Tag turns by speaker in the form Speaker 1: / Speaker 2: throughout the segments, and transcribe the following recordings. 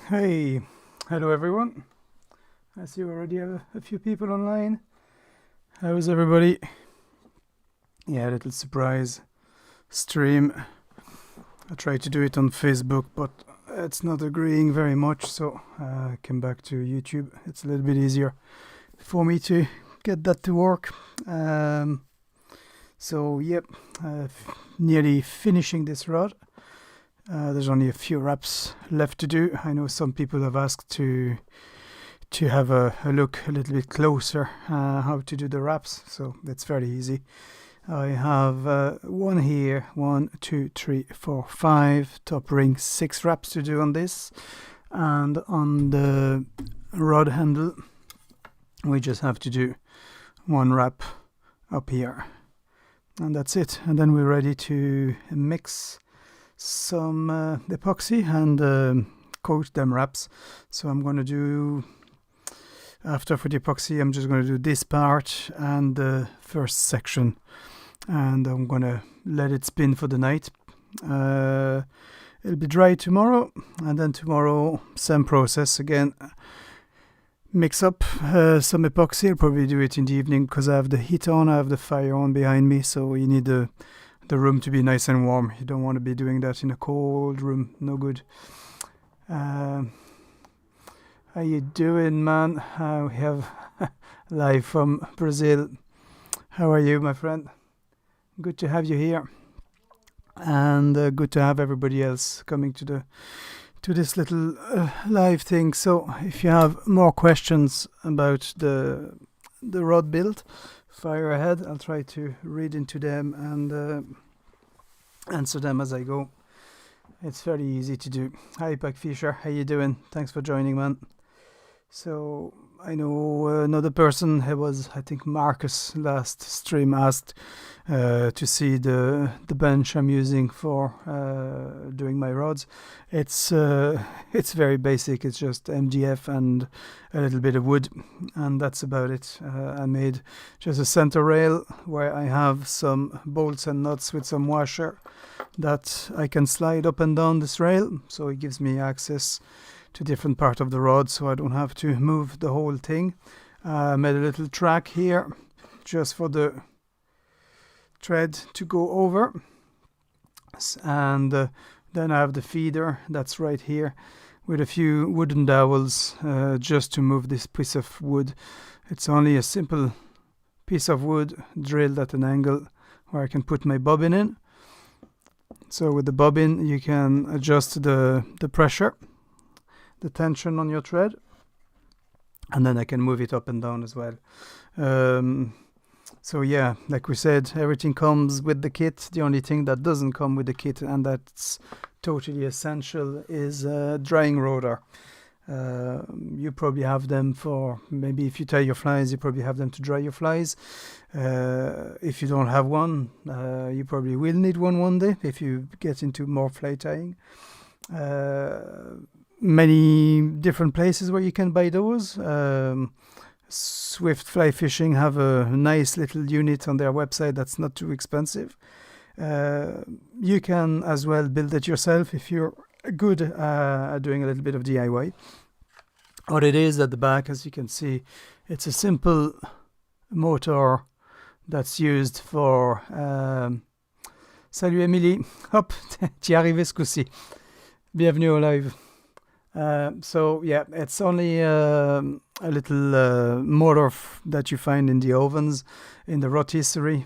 Speaker 1: Hey, hello everyone. I see we already have a few people online. How is everybody? Yeah, a little surprise stream. I tried to do it on Facebook, but it's not agreeing very much, so I came back to YouTube. It's a little bit easier for me to get that to work. So, yep, nearly finishing this rod. There's only a few wraps left to do. I know some people have asked to have a look a little bit closer how to do the wraps, so it's fairly easy. I have one here, 1, 2, 3, 4, 5 top ring, 6 wraps to do on this, and on the rod handle we just have to do 1 wrap up here, and that's it. And then we're ready to mix some epoxy and coat them wraps. So I'm going to do, after for the epoxy, I'm just going to do this part and the first section, and I'm going to let it spin for the night. It'll be dry tomorrow, and then tomorrow same process again. Mix up some epoxy. I'll probably do it in the evening because I have the heat on, I have the fire on behind me, so you need the room to be nice and warm. You don't want to be doing that in a cold room, no good. How you doing, man? We have live from Brazil. How are you, my friend? Good to have you here, and good to have everybody else coming to this little live thing. So if you have more questions about the rod build, fire ahead. I'll try to read into them and answer them as I go. It's very easy to do. Hi, Pack Fisher. How you doing? Thanks for joining, man. So I know another person, it was, I think, Marcus last stream, asked to see the bench I'm using for doing my rods. It's very basic. It's just MDF and a little bit of wood, and that's about it. I made just a center rail where I have some bolts and nuts with some washer that I can slide up and down this rail, so it gives me access to different part of the rod, so I don't have to move the whole thing. Made a little track here just for the thread to go over, and then I have the feeder that's right here with a few wooden dowels just to move this piece of wood. It's only a simple piece of wood drilled at an angle where I can put my bobbin in. So with the bobbin you can adjust the pressure, the tension on your thread, and then I can move it up and down as well. So yeah, like we said, everything comes with the kit. The only thing that doesn't come with the kit, and that's totally essential, is a drying rotor. You probably have them for, maybe if you tie your flies, you probably have them to dry your flies. If you don't have one, you probably will need one day if you get into more fly tying. Many different places where you can buy those. Swift Fly Fishing have a nice little unit on their website that's not too expensive. You can as well build it yourself if you're good at doing a little bit of DIY. What it is at the back, as you can see, it's a simple motor that's used for... Salut Emily, hop, t'y es arrivé ce coup-ci. Bienvenue au live. So yeah, it's only a little motor that you find in the ovens, in the rotisserie.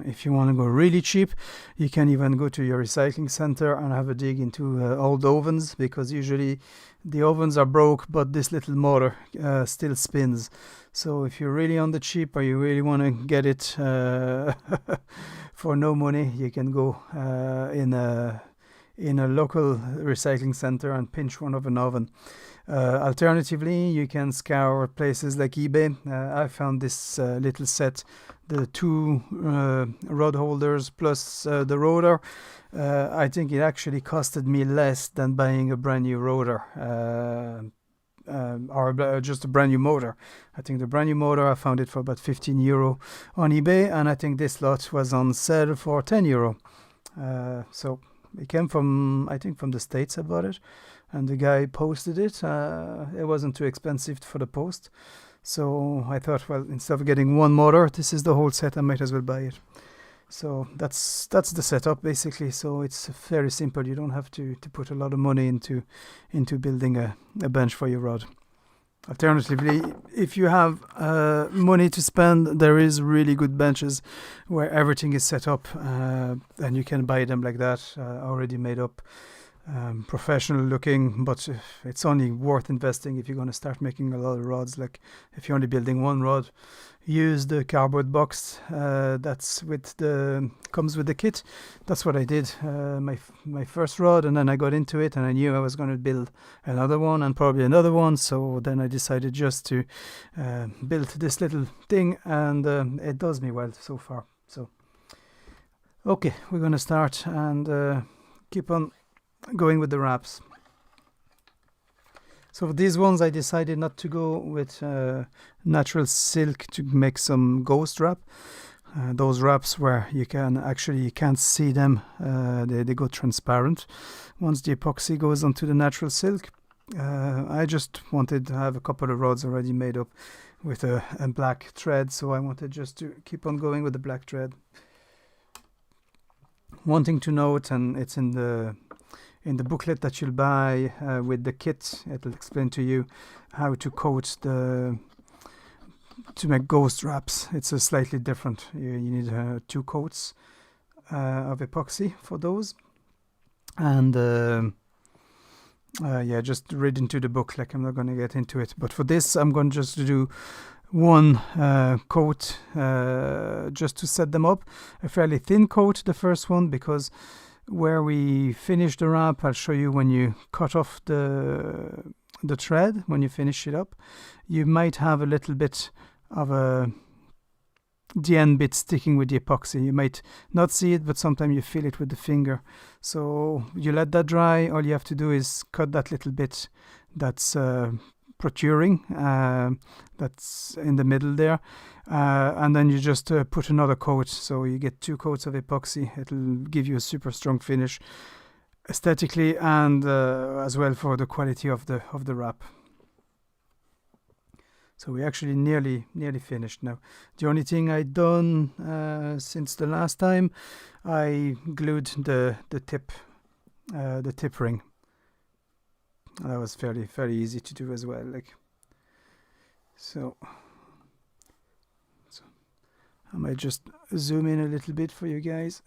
Speaker 1: If you want to go really cheap, you can even go to your recycling center and have a dig into old ovens, because usually the ovens are broke, but this little motor still spins. So if you're really on the cheap, or you really want to get it for no money, you can go in a local recycling center and pinch one of an oven. Alternatively, you can scour places like eBay. I found this little set, the two rod holders plus the rotor. I think it actually costed me less than buying a brand new rotor. Or just a brand new motor. I think the brand new motor, I found it for about €15 on eBay, and I think this lot was on sale for €10. So it came from, I think, from the States. I bought it, and the guy posted it. It wasn't too expensive for the post, so I thought, well, instead of getting one motor, this is the whole set, I might as well buy it. So that's the setup basically. So it's very simple. You don't have to put a lot of money into building a bench for your rod. Alternatively, if you have money to spend, there is really good benches where everything is set up, and you can buy them like that, already made up, professional looking, but it's only worth investing if you're going to start making a lot of rods. Like if you're only building one rod, use the cardboard box that's comes with the kit. That's what I did, my first rod, and then I got into it and I knew I was going to build another one and probably another one, so then I decided just to build this little thing, and it does me well so far. So okay, we're going to start and keep on going with the wraps. So for these ones I decided not to go with natural silk to make some ghost wrap. Those wraps where you can't see them, they go transparent once the epoxy goes onto the natural silk. I just wanted to have a couple of rods already made up with a black thread, so I wanted just to keep on going with the black thread. One thing to note, and it's in the booklet that you'll buy with the kit, it'll explain to you how to coat to make ghost wraps. It's a slightly different. You need 2 coats of epoxy for those, and yeah, just read into the book. Like, I'm not going to get into it, but for this I'm going just to do one coat just to set them up. A fairly thin coat, the first one, because where we finish the wrap, I'll show you when you cut off the thread, when you finish it up, you might have a little bit of the end bit sticking with the epoxy. You might not see it, but sometimes you feel it with the finger. So you let that dry. All you have to do is cut that little bit that's protruding, that's in the middle there, and then you just put another coat, so you get 2 coats of epoxy. It'll give you a super strong finish aesthetically, and as well for the quality of the wrap. So we're actually nearly finished now. The only thing I'd done since the last time, I glued the tip ring. That was very easy to do as well. So I might just zoom in a little bit for you guys.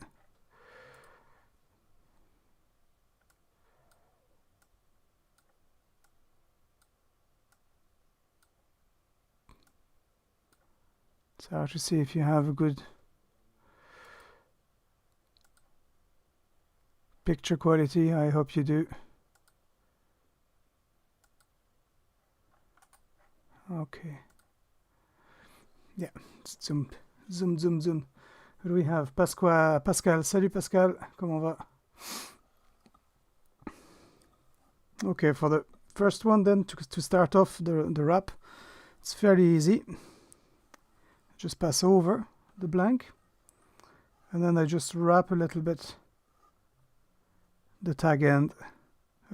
Speaker 1: It's hard to see if you have a good picture quality. I hope you do. Okay. Yeah, zoom, zoom, zoom, zoom. Who do we have? Pascal. Salut Pascal, comment va? Okay, for the first one then, to start off the wrap, it's fairly easy. Just pass over the blank, and then I just wrap a little bit the tag end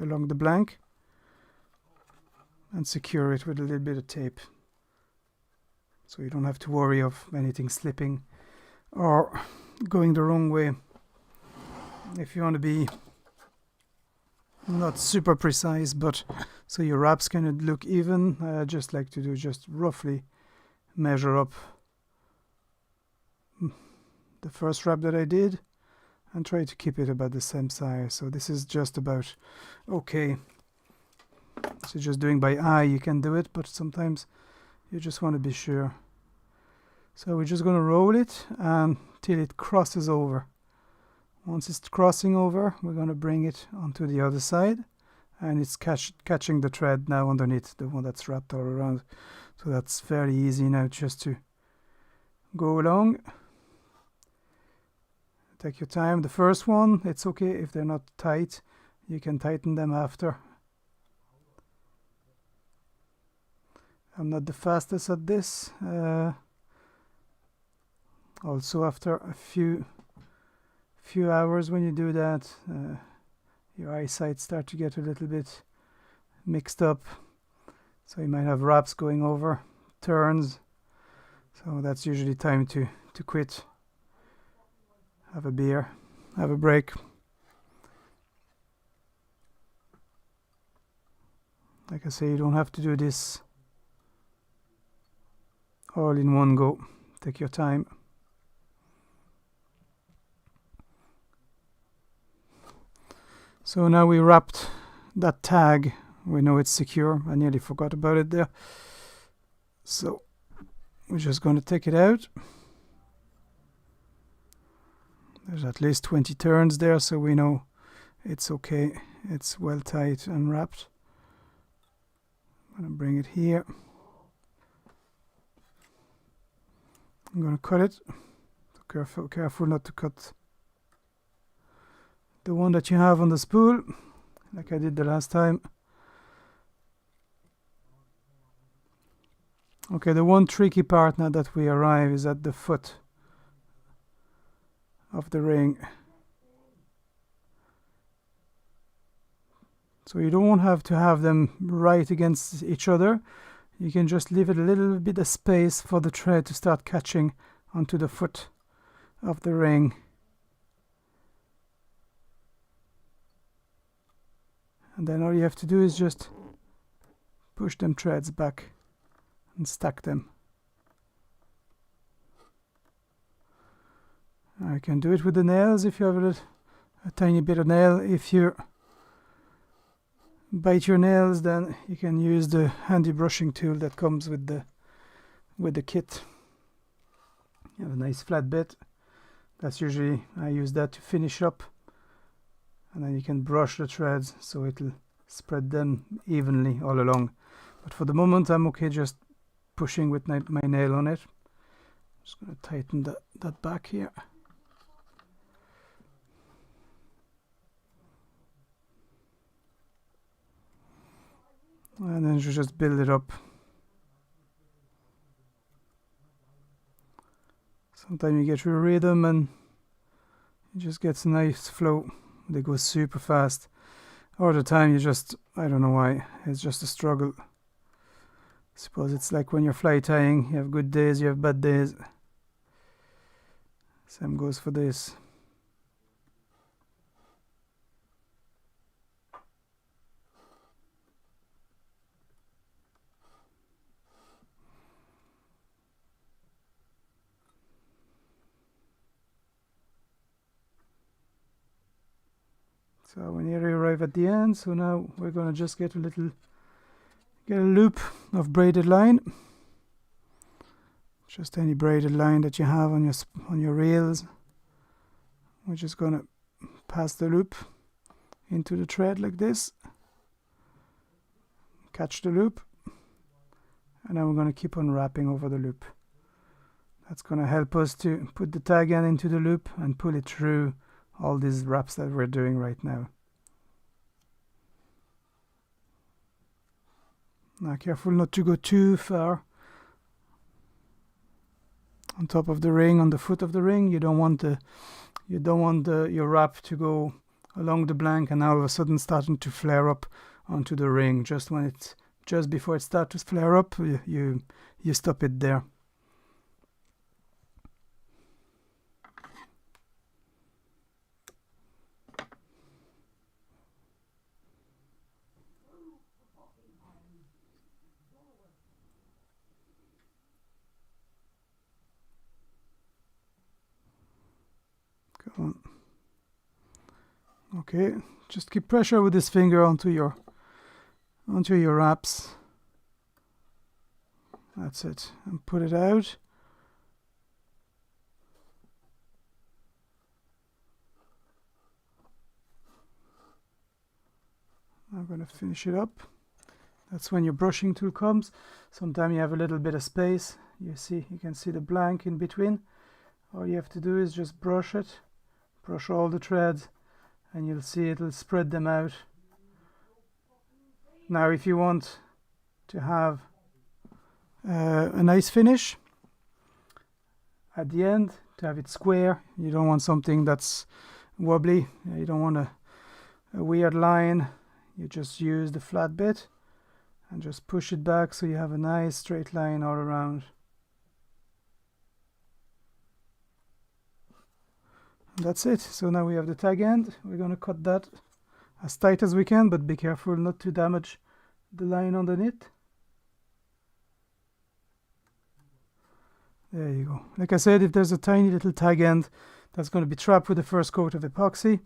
Speaker 1: along the blank and secure it with a little bit of tape, so you don't have to worry of anything slipping or going the wrong way. If you want to be not super precise, but so your wraps can look even, I just like to do just roughly measure up the first wrap that I did and try to keep it about the same size. So this is just about okay. So just doing by eye you can do it, but sometimes you just want to be sure. So we're just going to roll it until it crosses over. Once it's crossing over, we're going to bring it onto the other side, and it's catching the thread now underneath, the one that's wrapped all around. So that's very easy now, just to go along. Take your time. The first one, it's okay if they're not tight. You can tighten them after. I'm not the fastest at this. Also, after a few hours when you do that, your eyesight start to get a little bit mixed up. So you might have wraps going over, turns. So that's usually time to quit. Have a beer, have a break. Like I say, you don't have to do this all in one go. Take your time. So now we wrapped that tag. We know it's secure. I nearly forgot about it there. So we're just going to take it out. There's at least 20 turns there, so we know it's okay. It's well tight and wrapped. I'm going to bring it here. I'm going to cut it. Careful not to cut the one that you have on the spool, like I did the last time. Okay, the one tricky part now that we arrive is at the foot of the ring. So you don't have to have them right against each other. You can just leave it a little bit of space for the thread to start catching onto the foot of the ring. And then all you have to do is just push them threads back and stack them. I can do it with the nails if you have a tiny bit of nail. If you bite your nails, then you can use the handy brushing tool that comes with the kit. You have a nice flat bit. That's usually, I use that to finish up. And then you can brush the threads so it'll spread them evenly all along. But for the moment I'm okay just pushing with my nail on it. Just going to tighten that back here. And then you just build it up. Sometimes you get your rhythm and it just gets a nice flow. They go super fast. All the time you just, I don't know why, it's just a struggle. I suppose it's like when you're fly tying, you have good days, you have bad days. Same goes for this. So we nearly arrive at the end. So now we're gonna just get a loop of braided line. Just any braided line that you have on your reels. We're just gonna pass the loop into the thread like this. Catch the loop, and then we're going to keep on wrapping over the loop. That's going to help us to put the tag end into the loop and pull it through all these wraps that we're doing right now. Now careful not to go too far on top of the ring, on the foot of the ring. You don't want your wrap to go along the blank and all of a sudden starting to flare up onto the ring. Just before it starts to flare up, you stop it there. Go on. Okay, just keep pressure with this finger onto your wraps. That's it, and put it out. I'm going to finish it up. That's when your brushing tool comes. Sometimes you have a little bit of space. You can see the blank in between. All you have to do is just brush it, brush all the threads, and you'll see it'll spread them out. Now if you want to have a nice finish at the end, to have it square, you don't want something that's wobbly, you don't want a weird line, you just use the flat bit and just push it back so you have a nice straight line all around. And that's it. So now we have the tag end. We're going to cut that as tight as we can, but be careful not to damage the line underneath. There you go. Like I said, if there's a tiny little tag end, that's going to be trapped with the first coat of epoxy,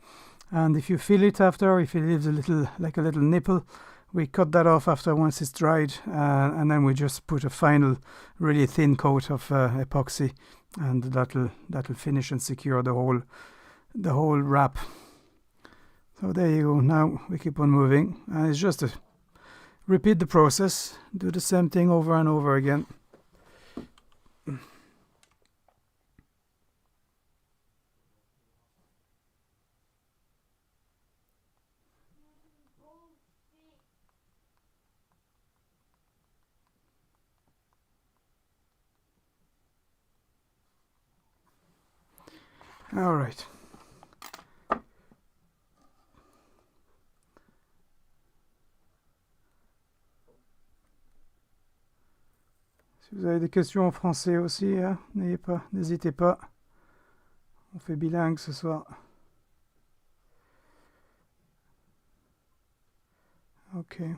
Speaker 1: and if you feel it after, if it leaves a little nipple, we cut that off after once it's dried, and then we just put a final really thin coat of epoxy, and that'll finish and secure the whole wrap. So there you go. Now we keep on moving, and it's just to repeat the process, do the same thing over and over again. All right. Si vous avez des questions en français aussi, hein, n'hésitez pas. On fait bilingue ce soir. Okay.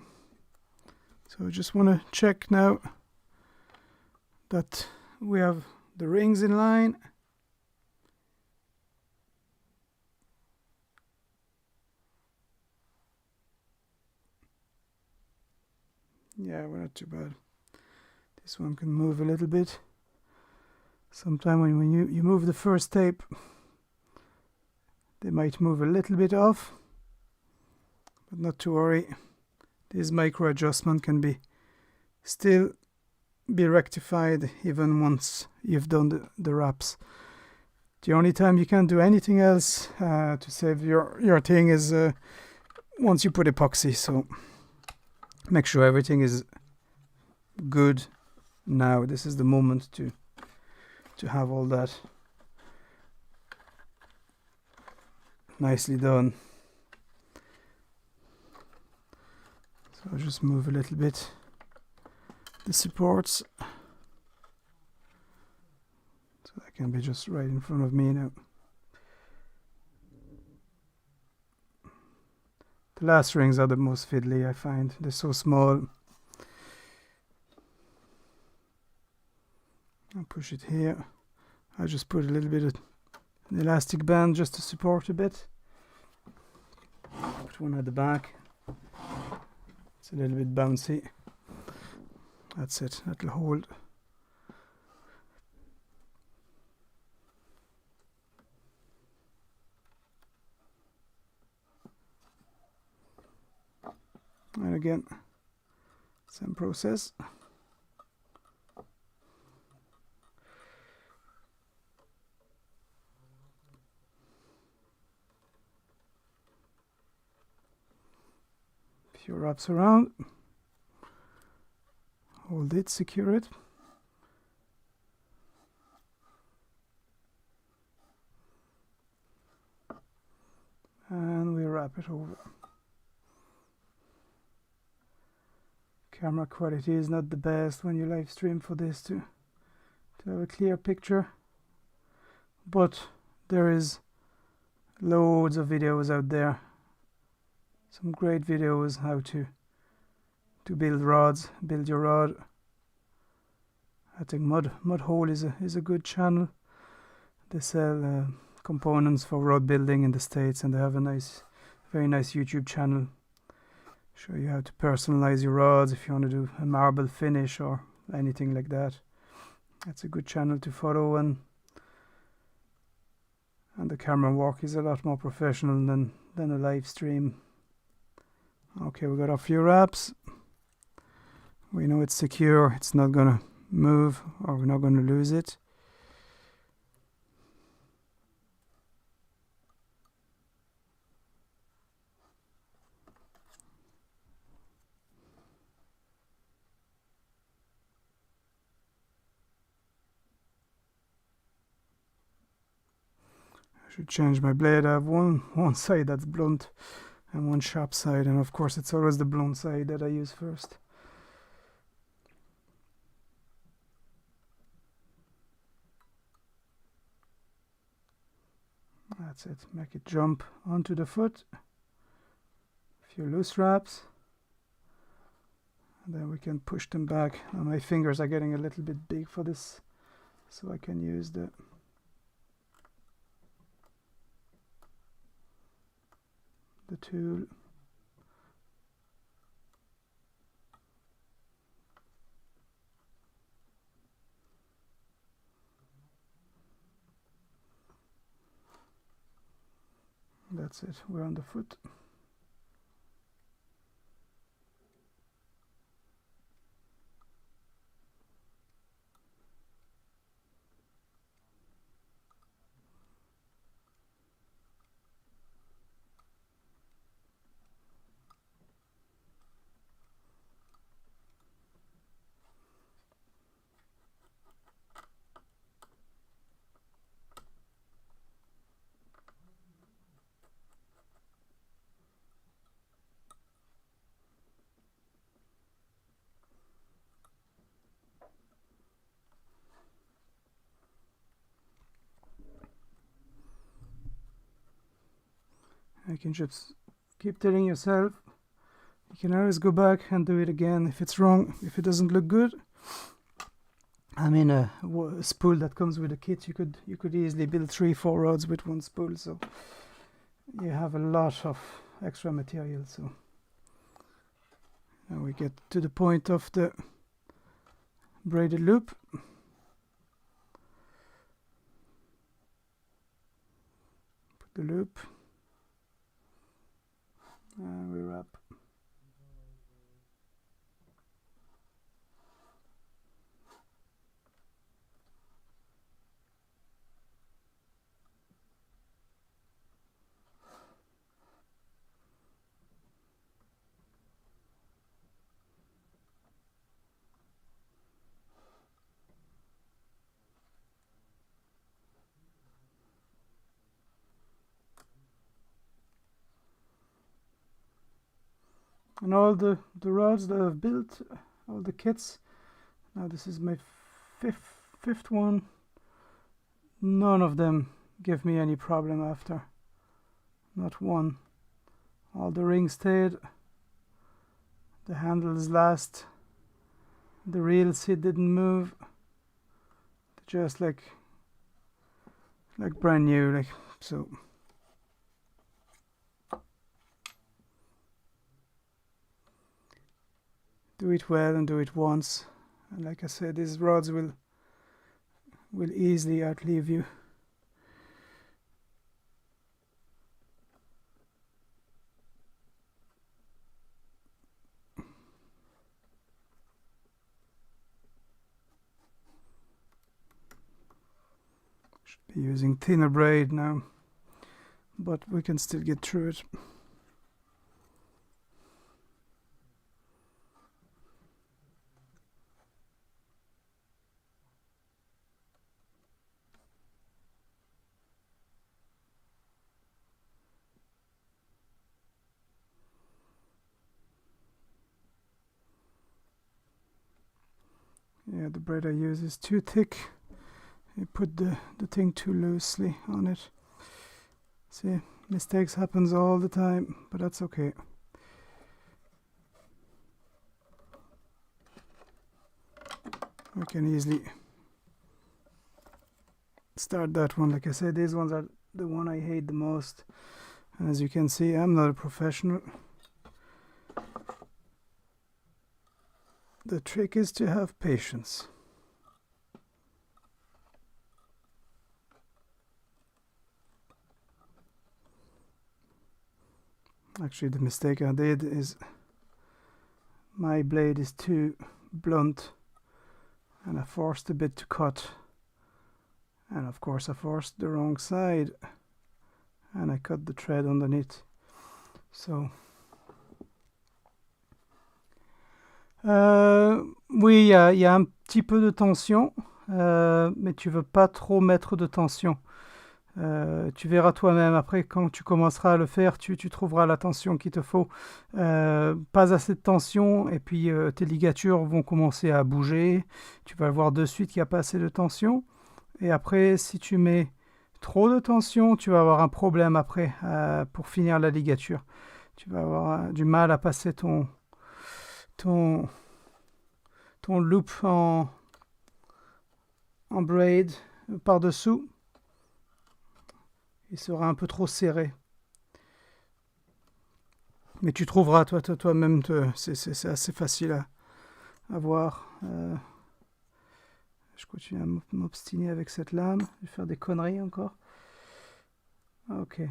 Speaker 1: So I just want to check now that we have the rings in line. Yeah, we're not too bad. This one can move a little bit. Sometimes when you move the first tape, they might move a little bit off, but not to worry. This micro adjustment can still be rectified even once you've done the wraps. The only time you can't do anything else to save your thing is once you put epoxy. So make sure everything is good now. This is the moment to have all that nicely done. So I'll just move a little bit the supports, so that can be just right in front of me now. The last rings are the most fiddly, I find. They're so small. I'll push it here. I just put a little bit of an elastic band just to support a bit. Put one at the back. It's a little bit bouncy. That's it, that'll hold. And again, same process. few wraps around. Hold it, secure it. And we wrap it over. Camera quality is not the best when you live stream for this to have a clear picture, but there is loads of videos out there, some great videos how to build rods, build your rod. I think Mud Hole is a good channel. They sell components for rod building in the States, and they have a very nice YouTube channel. Show you how to personalize your rods if you want to do a marble finish or anything like that. That's a good channel to follow, and the camera work is a lot more professional than a live stream. Okay, we got our few wraps. We know it's secure, it's not gonna move, or we're not gonna lose it. I should change my blade. I have one side that's blunt and one sharp side, and of course it's always the blunt side that I use first. That's it. Make it jump onto the foot. A few loose wraps. And then we can push them back. Now my fingers are getting a little bit big for this, so I can use the tool. That's it, we're on the foot. You can just keep telling yourself, you can always go back and do it again if it's wrong, if it doesn't look good. I mean, a spool that comes with a kit, you could easily build 3-4 rods with one spool, so you have a lot of extra material. So now we get to the point of the braided loop. Put the loop. And we wrap. And all the rods that I've built, all the kits, now this is my fifth one, none of them give me any problem after, not one. All the rings stayed, the handles last, the reels didn't move, just like brand new, like so. Do it well and do it once, and like I said, these rods will easily outlive you. Should be using thinner braid now, but we can still get through it. Yeah, the bread I use is too thick. I put the thing too loosely on it. See, mistakes happens all the time, but that's okay. We can easily start that one. Like I said, these ones are the one I hate the most. And as you can see, I'm not a professional. The trick is to have patience. Actually, the mistake I did is my blade is too blunt and I forced a bit to cut, and of course I forced the wrong side and I cut the thread underneath. So oui, il y a un petit peu de tension, mais tu veux pas trop mettre de tension. Tu verras toi-même après, quand tu commenceras à le faire, tu trouveras la tension qu'il te faut. Pas assez de tension, et puis tes ligatures vont commencer à bouger. Tu vas voir de suite qu'il n'y a pas assez de tension. Et après, si tu mets trop de tension, tu vas avoir un problème après pour finir la ligature. Tu vas avoir du mal à passer ton loop en braid par-dessous. Il sera un peu trop serré. Mais tu trouveras toi-même, c'est assez facile à voir. Je continue à m'obstiner avec cette lame. Je vais faire des conneries encore. Ok.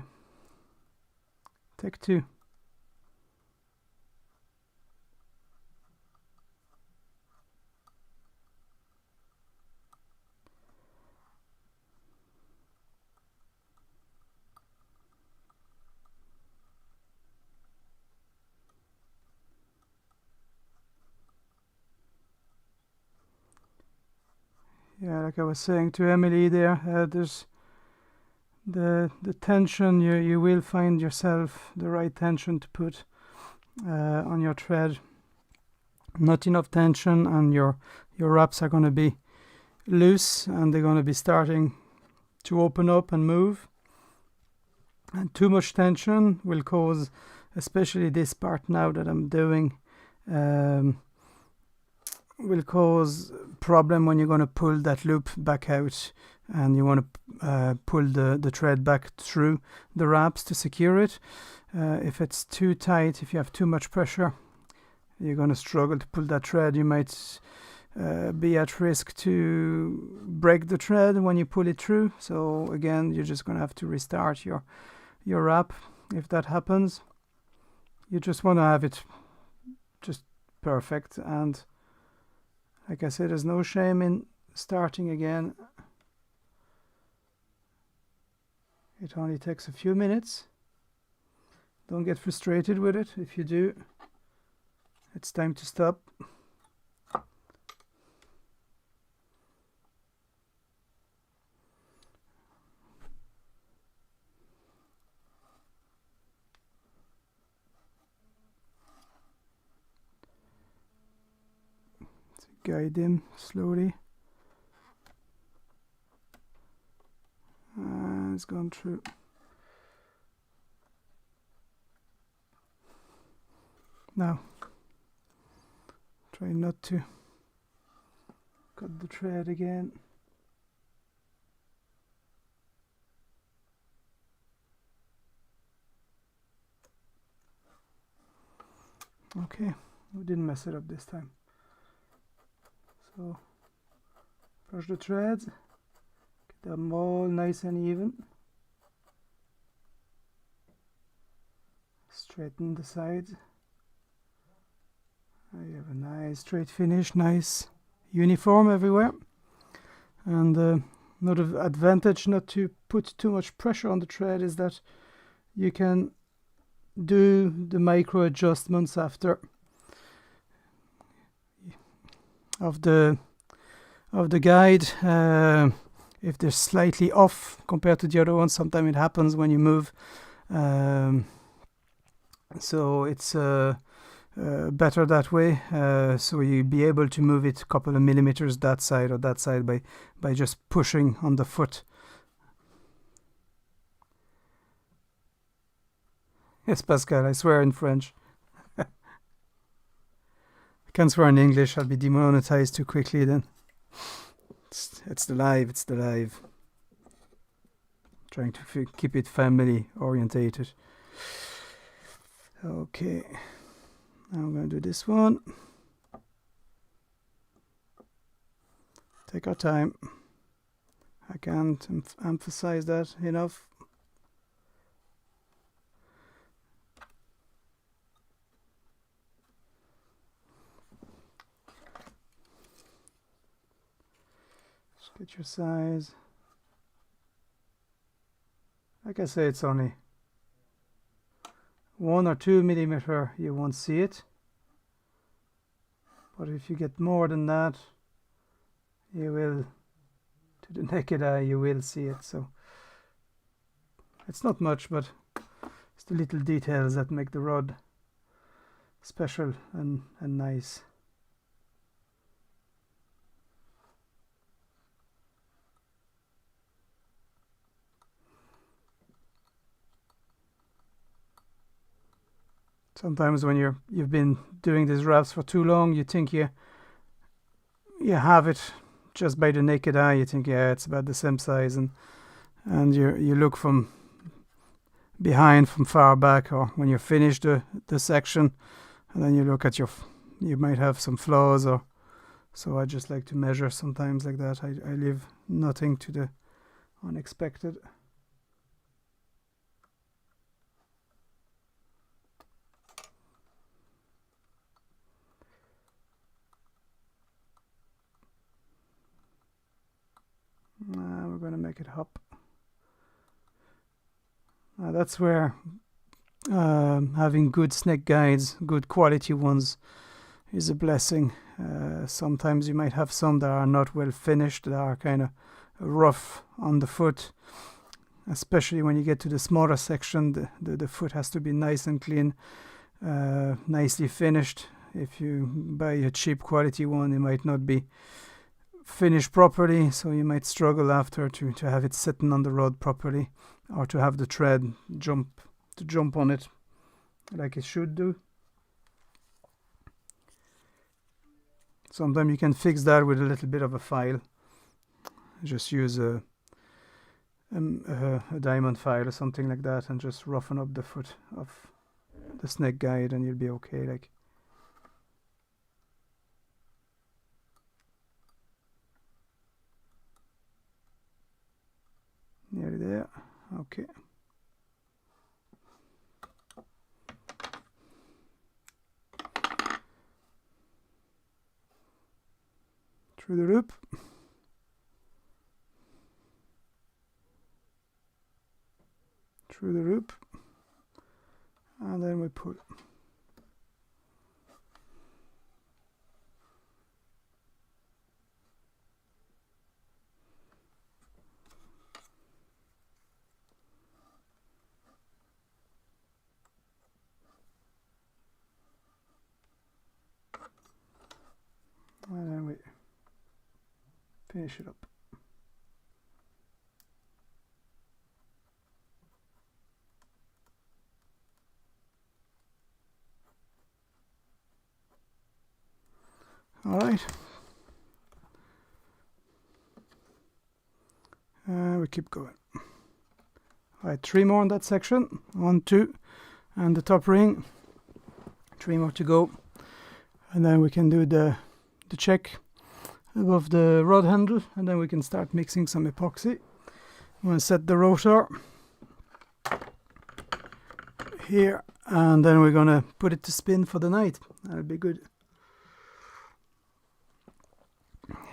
Speaker 1: Take 2. Yeah, like I was saying to Emily there, there's the tension, you will find yourself the right tension to put on your thread. Not enough tension and your wraps are going to be loose and they're going to be starting to open up and move. And too much tension will cause, especially this part now that I'm doing, will cause problem when you're going to pull that loop back out and you want to pull the thread back through the wraps to secure it. If it's too tight, if you have too much pressure, you're going to struggle to pull that thread. You might be at risk to break the thread when you pull it through. So again, you're just going to have to restart your wrap if that happens. You just want to have it just perfect, and like I said, there's no shame in starting again. It only takes a few minutes. Don't get frustrated with it. If you do, it's time to stop. Guide him slowly. It's gone through. Now, try not to cut the thread again. Okay, we didn't mess it up this time. So brush the threads, get them all nice and even. Straighten the sides. You have a nice straight finish, nice uniform everywhere. And another advantage not to put too much pressure on the thread is that you can do the micro adjustments after of the guide. If they're slightly off compared to the other ones, sometimes it happens when you move. So it's better that way, so you'll be able to move it a couple of millimeters that side or that side by just pushing on the foot. Yes, Pascal, I swear in French. I can't swear in English, I'll be demonetized too quickly then. It's the live, it's the live. Trying to keep it family orientated. Okay, now I'm going to do this one. Take our time. I can't emphasize that enough. Just get your size. Like I say, it's only 1 or 2 millimeter, you won't see it. But if you get more than that, you will, to the naked eye, you will see it. So it's not much, but it's the little details that make the rod special and nice. Sometimes when you've been doing these rafts for too long, you think you have it just by the naked eye. You think, yeah, it's about the same size, and you look from behind, from far back, or when you finish the section, and then you look at you might have some flaws, or so I just like to measure sometimes like that. I leave nothing to the unexpected. We're going to make it hop. That's where having good snake guides, good quality ones, is a blessing. Sometimes you might have some that are not well finished, that are kind of rough on the foot, especially when you get to the smaller section. The foot has to be nice and clean, nicely finished. If you buy a cheap quality one, it might not be finished properly, so you might struggle after to have it sitting on the rod properly, or to have the thread jump on it like it should do. Sometimes you can fix that with a little bit of a file. Just use a diamond file or something like that, and just roughen up the foot of the snake guide, and you'll be okay. Like, nearly there. Okay. Through the loop. Through the loop. And then we pull. And then we finish it up. All right. We keep going. All right, 3 more on that section. 1, 2, and the top ring. 3 more to go, and then we can do the check above the rod handle, and then we can start mixing some epoxy. I'm going to set the rotor here, and then we're going to put it to spin for the night. That'll be good.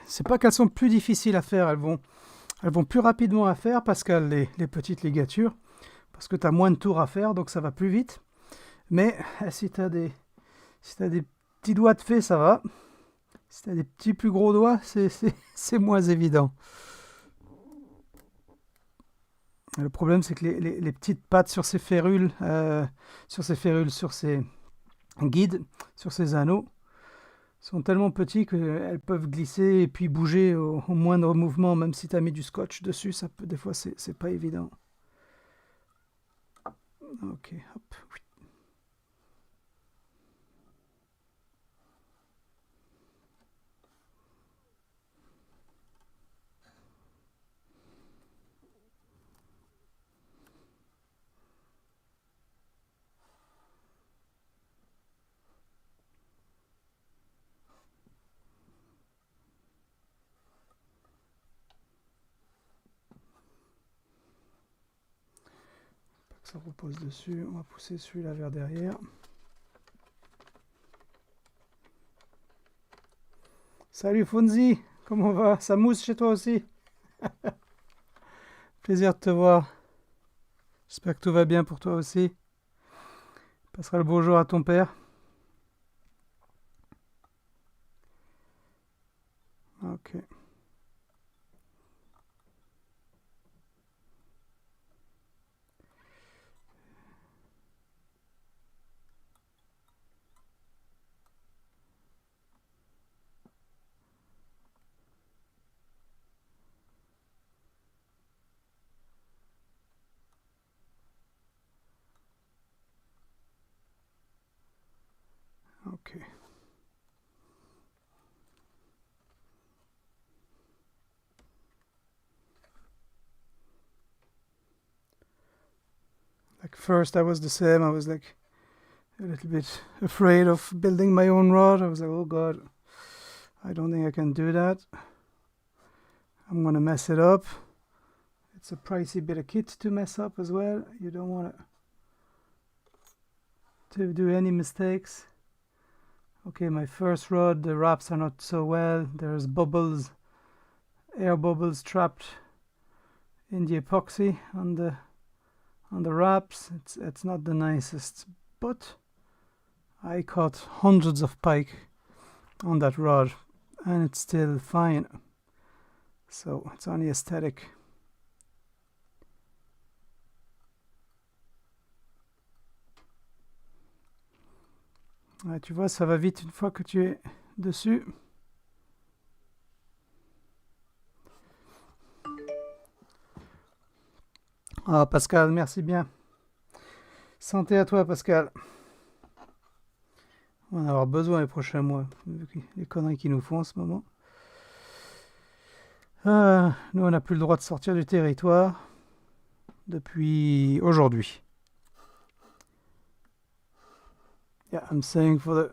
Speaker 1: C'est pas qu'elles sont plus difficiles à faire, elles vont plus rapidement à faire parce qu'elles les petites ligatures, parce que tu as moins de tours à faire, donc ça va plus vite. Mais si tu as des petits doigts de fée, ça va. Si tu as des petits plus gros doigts, c'est moins évident. Le problème, c'est que les petites pattes sur ces férules, sur ces guide sur ces anneaux sont tellement petits qu'elles peuvent glisser et puis bouger au moindre mouvement, même si tu as mis du scotch dessus, ça peut, des fois c'est pas évident. Ok, hop. Ça repose dessus, on va pousser celui-là vers derrière. Salut Fonzi, comment va? Ça mousse chez toi aussi? Plaisir de te voir. J'espère que tout va bien pour toi aussi. Passera le bonjour à ton père. Ok. Ok. Like first I was the same. I was like a little bit afraid of building my own rod. I was like, oh god, I don't think I can do that. I'm gonna mess it up. It's a pricey bit of kit to mess up as well. You don't want to do any mistakes. Okay, my first rod, the wraps are not so well. There's bubbles, air bubbles trapped in the epoxy on the wraps. It's not the nicest, but I caught hundreds of pike on that rod and it's still fine. So it's only aesthetic. Ouais, tu vois, ça va vite une fois que tu es dessus. Ah, Pascal, merci bien. Santé à toi, Pascal. On va en avoir besoin les prochains mois, vu les conneries qu'ils nous font en ce moment. Nous, on n'a plus le droit de sortir du territoire depuis aujourd'hui. Yeah, I'm saying for the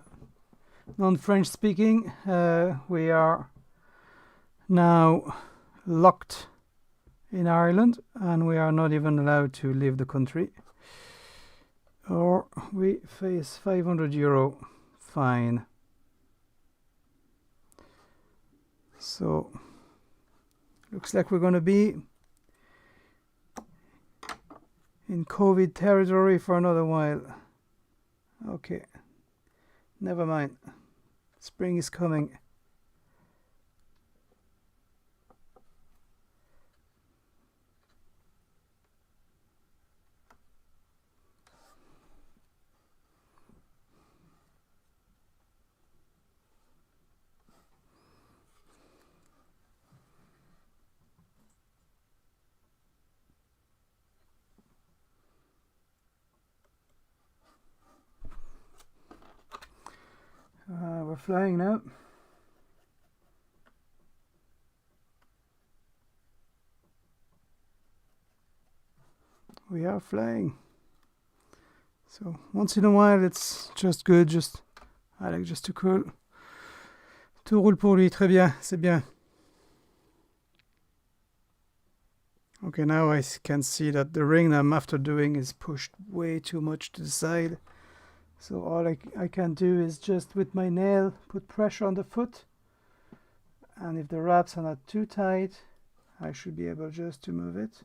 Speaker 1: non-French speaking, we are now locked in Ireland and we are not even allowed to leave the country, or we face €500 fine. So looks like we're going to be in COVID territory for another while. Okay, never mind. Spring is coming. We're flying now. We are flying. So once in a while it's just good, I like just too cool. Tout roule pour lui, très bien, c'est bien. Okay, now I can see that the ring I'm after doing is pushed way too much to the side. So all I can do is just with my nail put pressure on the foot, and if the wraps are not too tight, I should be able just to move it.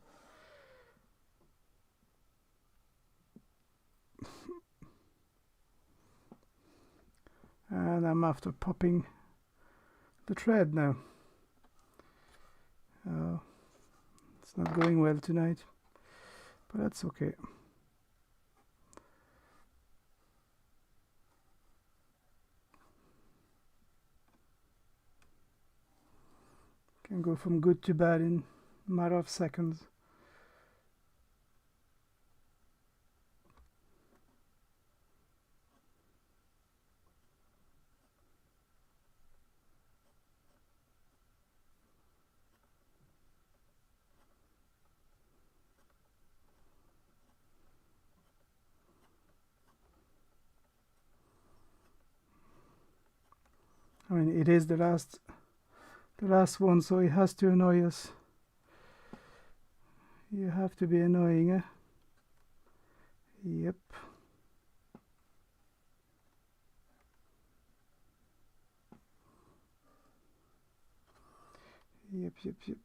Speaker 1: And I'm after popping the thread now. It's not going well tonight, but that's okay. can go from good to bad in a matter of seconds. I mean, it is the last one, so it has to annoy us. You have to be annoying, eh? Yep. Yep.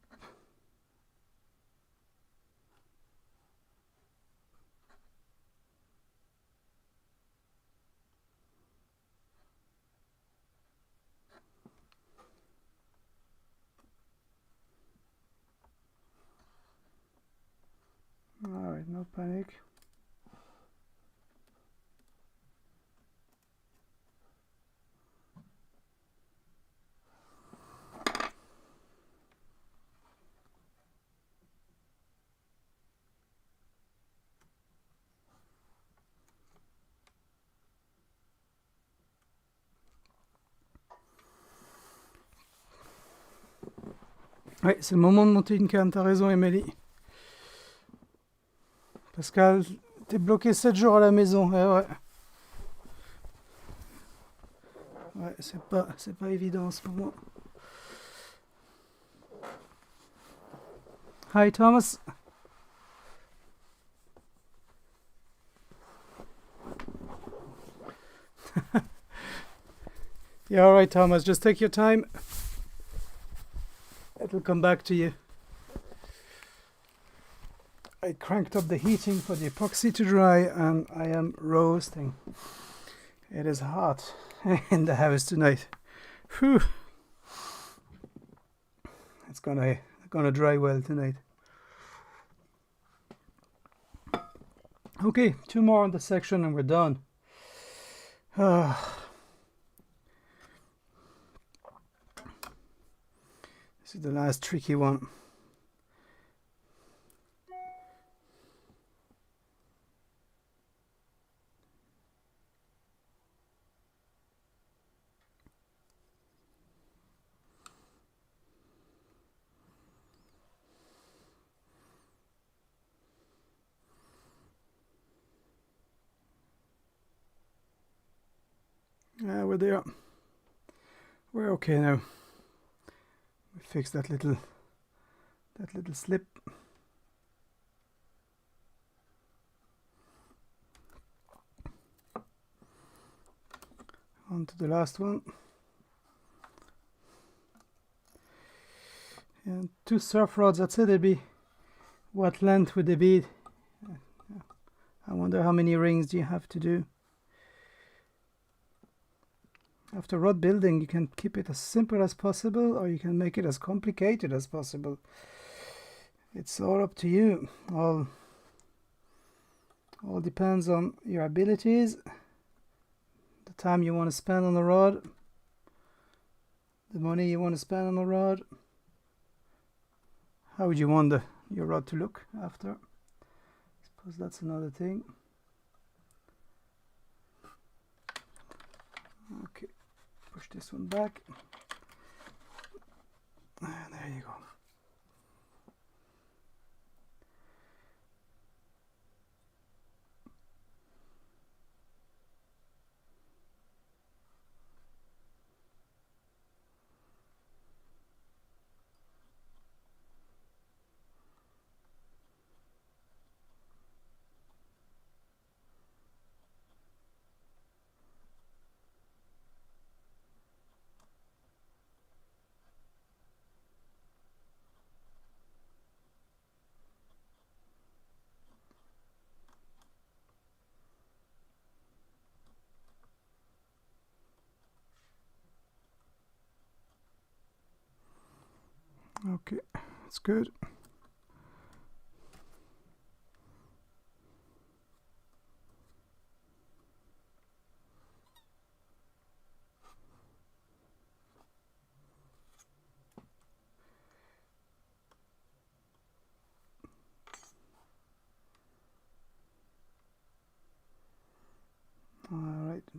Speaker 1: Alright, no panic. Ouais, c'est le moment de monter une canne, t'as raison, Émilie. Pascal, t'es bloqué 7 jours à la maison, ouais. Ouais, c'est pas évident en ce moment. Hi, Thomas. Yeah, alright, Thomas, just take your time. It'll come back to you. I cranked up the heating for the epoxy to dry and I am roasting. It is hot in the house tonight. Whew. It's gonna dry well tonight. Okay, 2 more on the section and we're done. This is the last tricky one. We're there. We're okay now. We fixed that little slip. On to the last one. And 2 surf rods, that's it. It'd be, what length would they be? I wonder how many rings do you have to do? After rod building, you can keep it as simple as possible or you can make it as complicated as possible. It's all up to you. All depends on your abilities, the time you want to spend on the rod, the money you want to spend on the rod. How would you want your rod to look after? I suppose that's another thing. Okay. Push this one back. And there you go. Okay, that's good.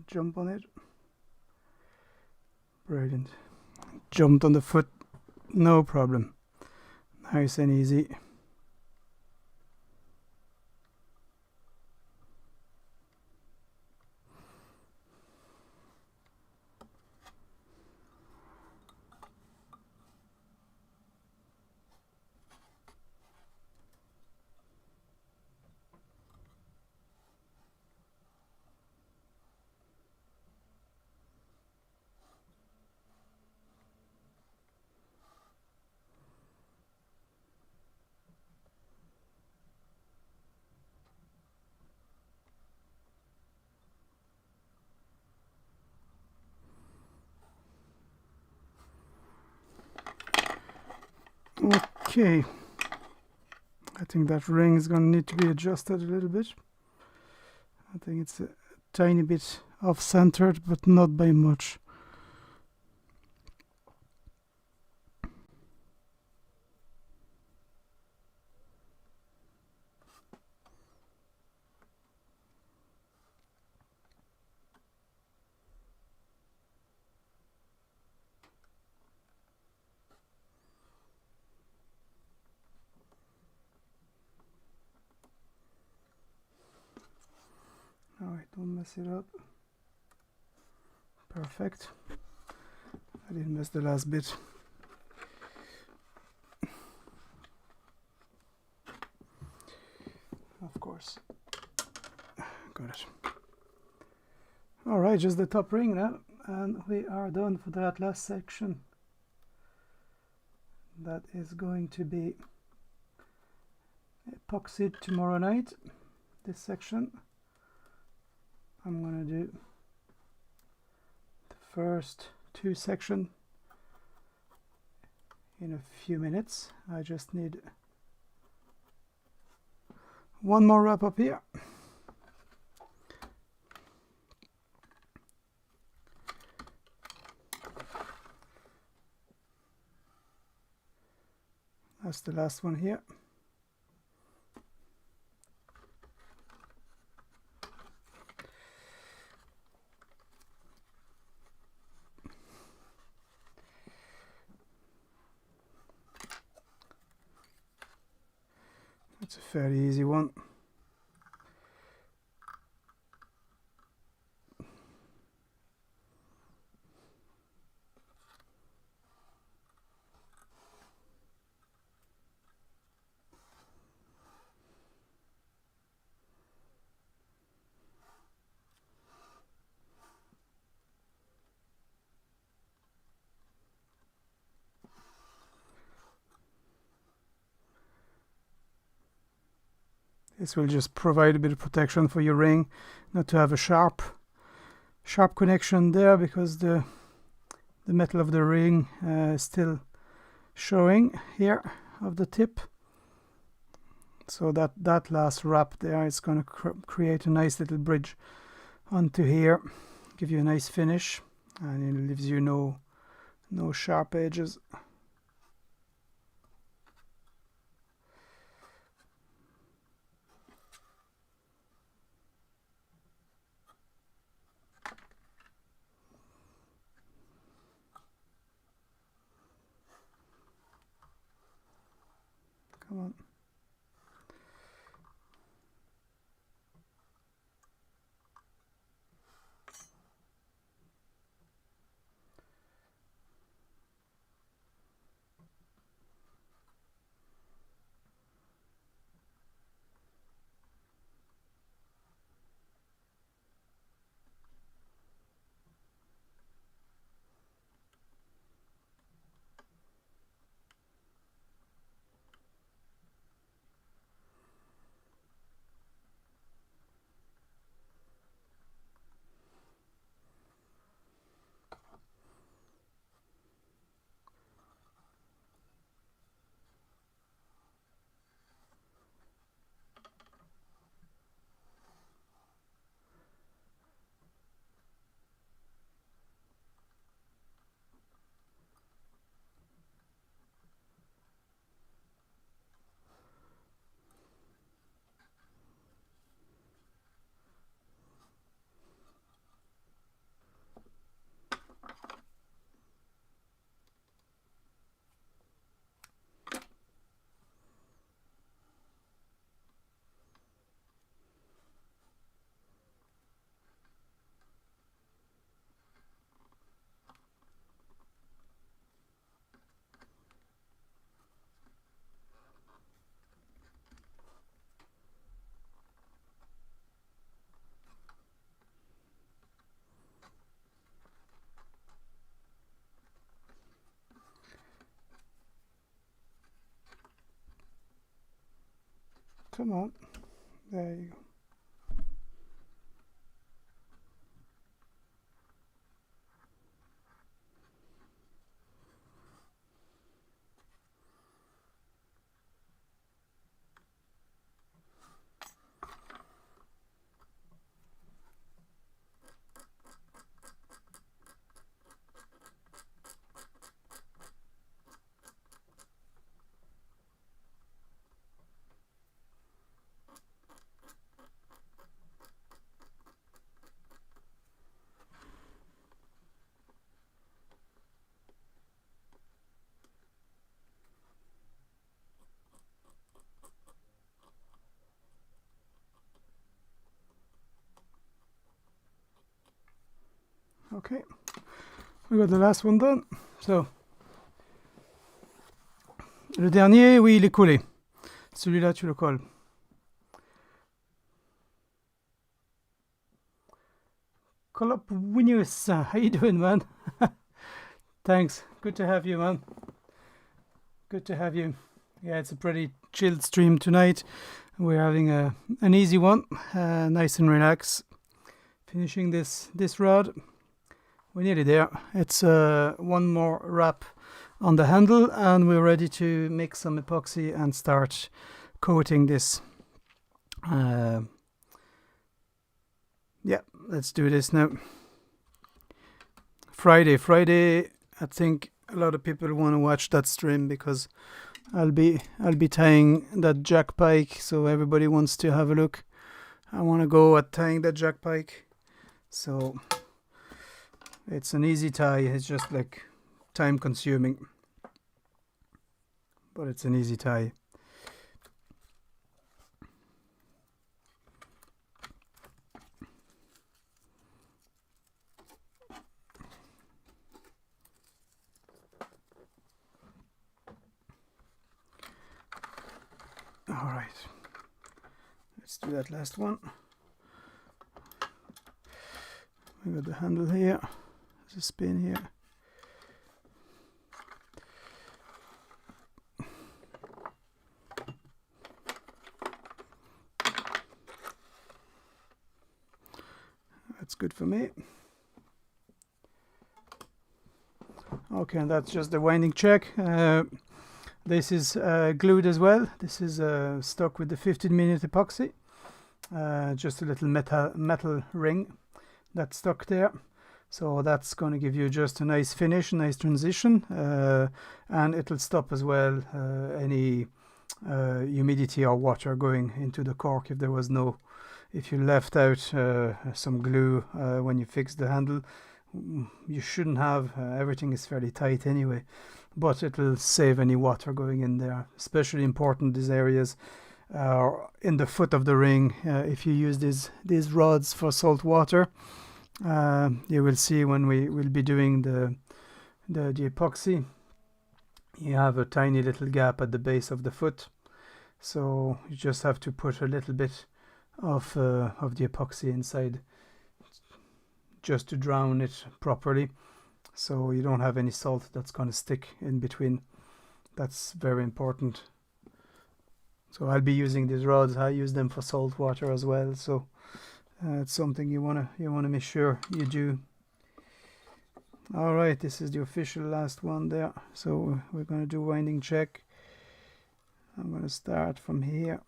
Speaker 1: jump on it. Brilliant. Jumped on the foot, no problem. Nice and easy. Okay, I think that ring is going to need to be adjusted a little bit. I think it's a tiny bit off-centered, but not by much. Alright, don't mess it up. Perfect. I didn't miss the last bit. Of course. Got it. Alright, just the top ring now, and we are done for that last section. That is going to be epoxied tomorrow night, this section. I'm going to do the first two sections in a few minutes. I just need one more wrap up here. That's the last one here. It's a fairly easy one. This will just provide a bit of protection for your ring, not to have a sharp connection there, because the metal of the ring is still showing here of the tip. So that last wrap there is going to create a nice little bridge onto here, give you a nice finish, and it leaves you no sharp edges. Come on. Come on. There you go. Okay, we got the last one done. So, le dernier, oui, il est collé. Celui-là, tu le colles. Call up Winus. How you doing, man? Thanks. Good to have you, man. Good to have you. Yeah, it's a pretty chilled stream tonight. We're having an easy one, nice and relaxed. Finishing this rod. We're nearly there. It's one more wrap on the handle and we're ready to mix some epoxy and start coating this. Yeah, let's do this now. Friday, I think a lot of people want to watch that stream because I'll be tying that jack pike, so everybody wants to have a look. I want to go at tying that jack pike. So it's an easy tie, it's just like time consuming, but it's an easy tie. All right, let's do that last one. We got the handle here. There's a spin here. That's good for me. Okay, and that's just the winding check. This is glued as well. This is stuck with the 15-minute epoxy. Just a little metal ring that's stuck there. So that's going to give you just a nice finish, nice transition, and it'll stop as well any humidity or water going into the cork if there was no, if you left out some glue when you fixed the handle. You shouldn't have, everything is fairly tight anyway, but it will save any water going in there. Especially important these areas in the foot of the ring. If you use these rods for salt water, you will see when we will be doing the epoxy, you have a tiny little gap at the base of the foot, so you just have to put a little bit of the epoxy inside just to drown it properly, so you don't have any salt that's going to stick in between. That's very important. So I'll be using these rods. I use them for salt water as well, so it's something you wanna make sure you do. All right, this is the official last one there. So we're gonna do winding check. I'm gonna start from here.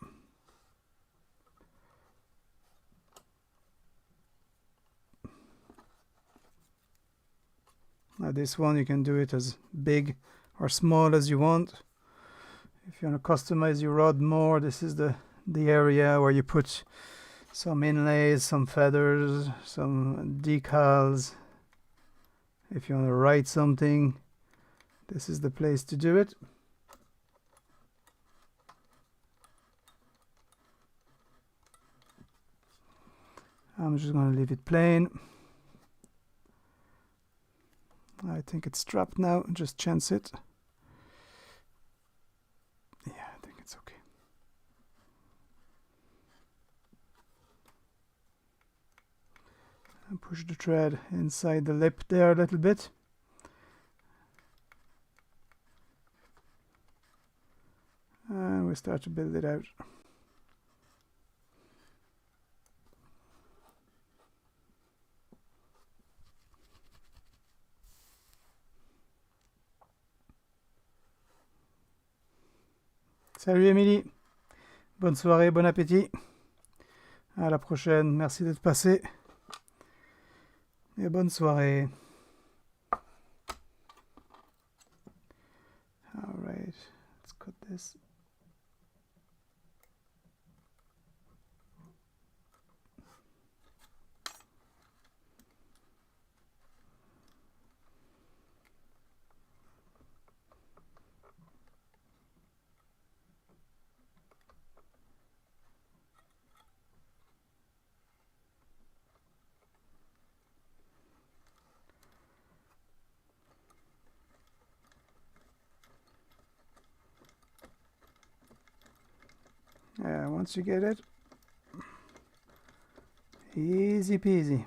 Speaker 1: Now this one you can do it as big or small as you want. If you want to customize your rod more, this is the area where you put some inlays, some feathers, some decals. If you want to write something, this is the place to do it. I'm just going to leave it plain. I think it's strapped now, just chance it. Yeah, I think it's okay. And push the thread inside the lip there a little bit. And we start to build it out. Salut Émilie, bonne soirée, bon appétit. À la prochaine, merci d'être passé. Et bonne soirée. Alright, let's cut this. Once you get it, easy peasy.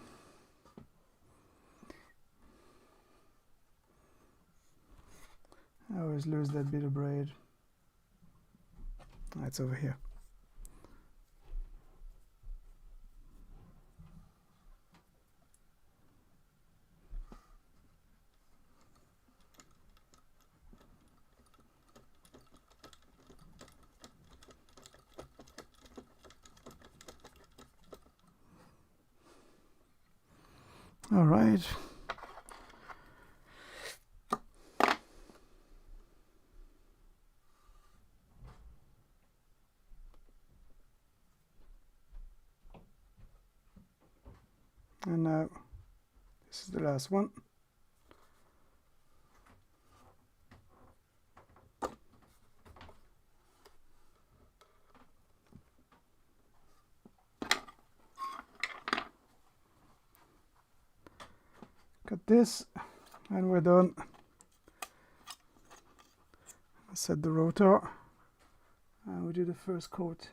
Speaker 1: I always lose that bit of braid. It's over here. All right. And now this is the last one. Cut this and we're done. Set the rotor and we do the first coat.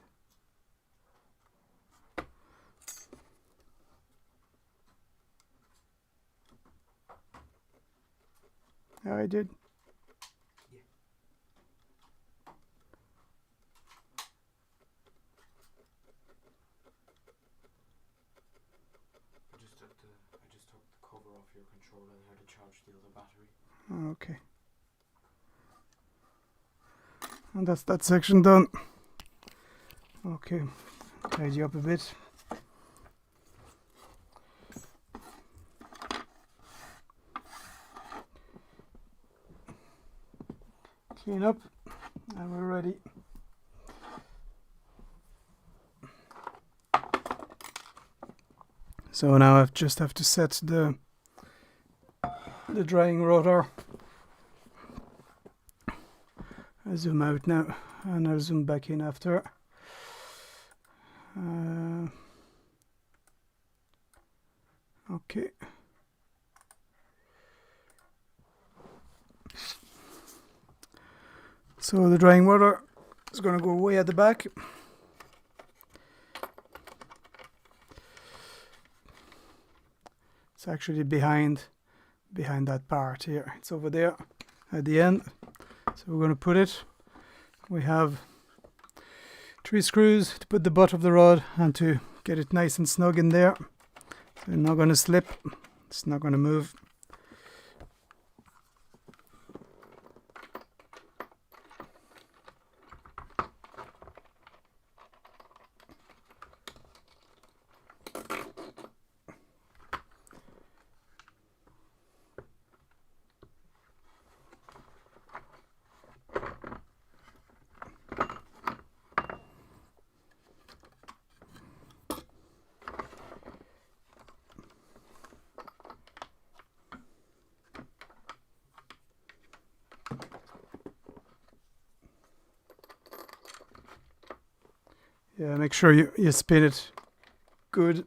Speaker 1: Yeah, I did.
Speaker 2: Yeah. I just took the cover off your controller and had to charge the other battery.
Speaker 1: Okay. And that's that section done. Okay, tidy up a bit. Clean up and we're ready. So now I just have to set the drying rotor. I zoom out now and I'll zoom back in after. Okay. So the drying rotor is going to go way at the back. It's actually behind that part here. It's over there at the end. So we're going to put it. We have 3 screws to put the butt of the rod and to get it nice and snug in there. So it's not going to slip. It's not going to move. Yeah, make sure you spin it good.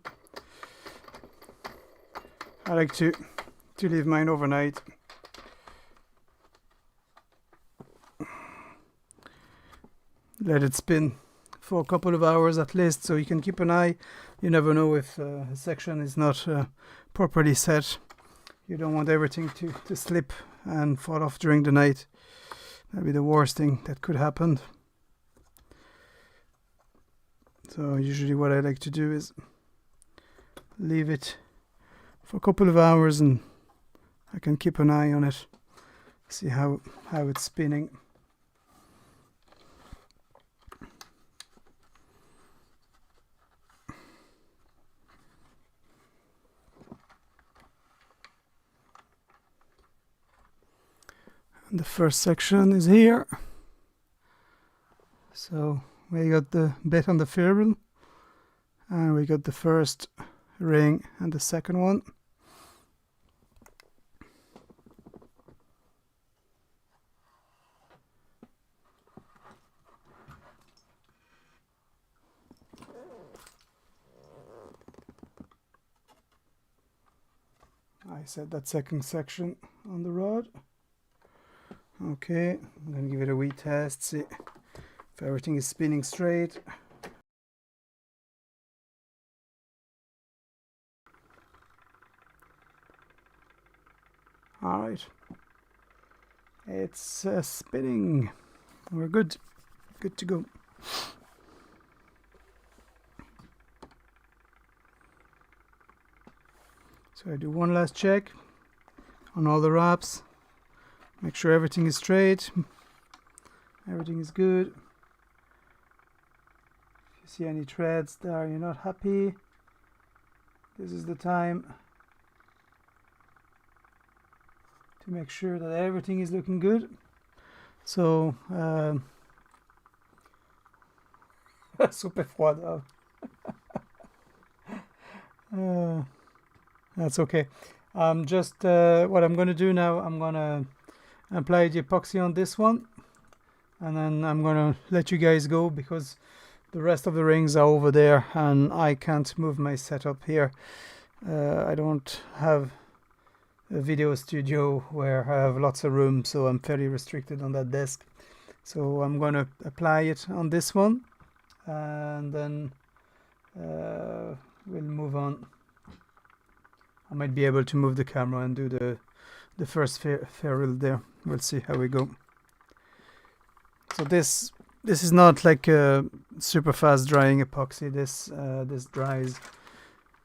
Speaker 1: I like to leave mine overnight. Let it spin for a couple of hours at least, so you can keep an eye. You never know if a section is not properly set. You don't want everything to slip and fall off during the night. That'd be the worst thing that could happen. So usually what I like to do is leave it for a couple of hours and I can keep an eye on it, see how it's spinning. The first section is here. So we got the bit on the ferrule, and we got the first ring and the second one. I set that second section on the rod. Okay, I'm gonna give it a wee test, see if everything is spinning straight. Alright, it's spinning. We're good to go. So I do one last check on all the wraps, make sure everything is straight, everything is good. If you see any threads there you're not happy, this is the time to make sure that everything is looking good. So super froid. That's okay. Just what I'm going to do now, I'm going to apply the epoxy on this one, and then I'm going to let you guys go because the rest of the rings are over there and I can't move my setup here. I don't have a video studio where I have lots of room, so I'm fairly restricted on that desk. So I'm going to apply it on this one, and then we'll move on. I might be able to move the camera and do the first ferrule there. We'll see how we go. So this is not like a super fast drying epoxy. This dries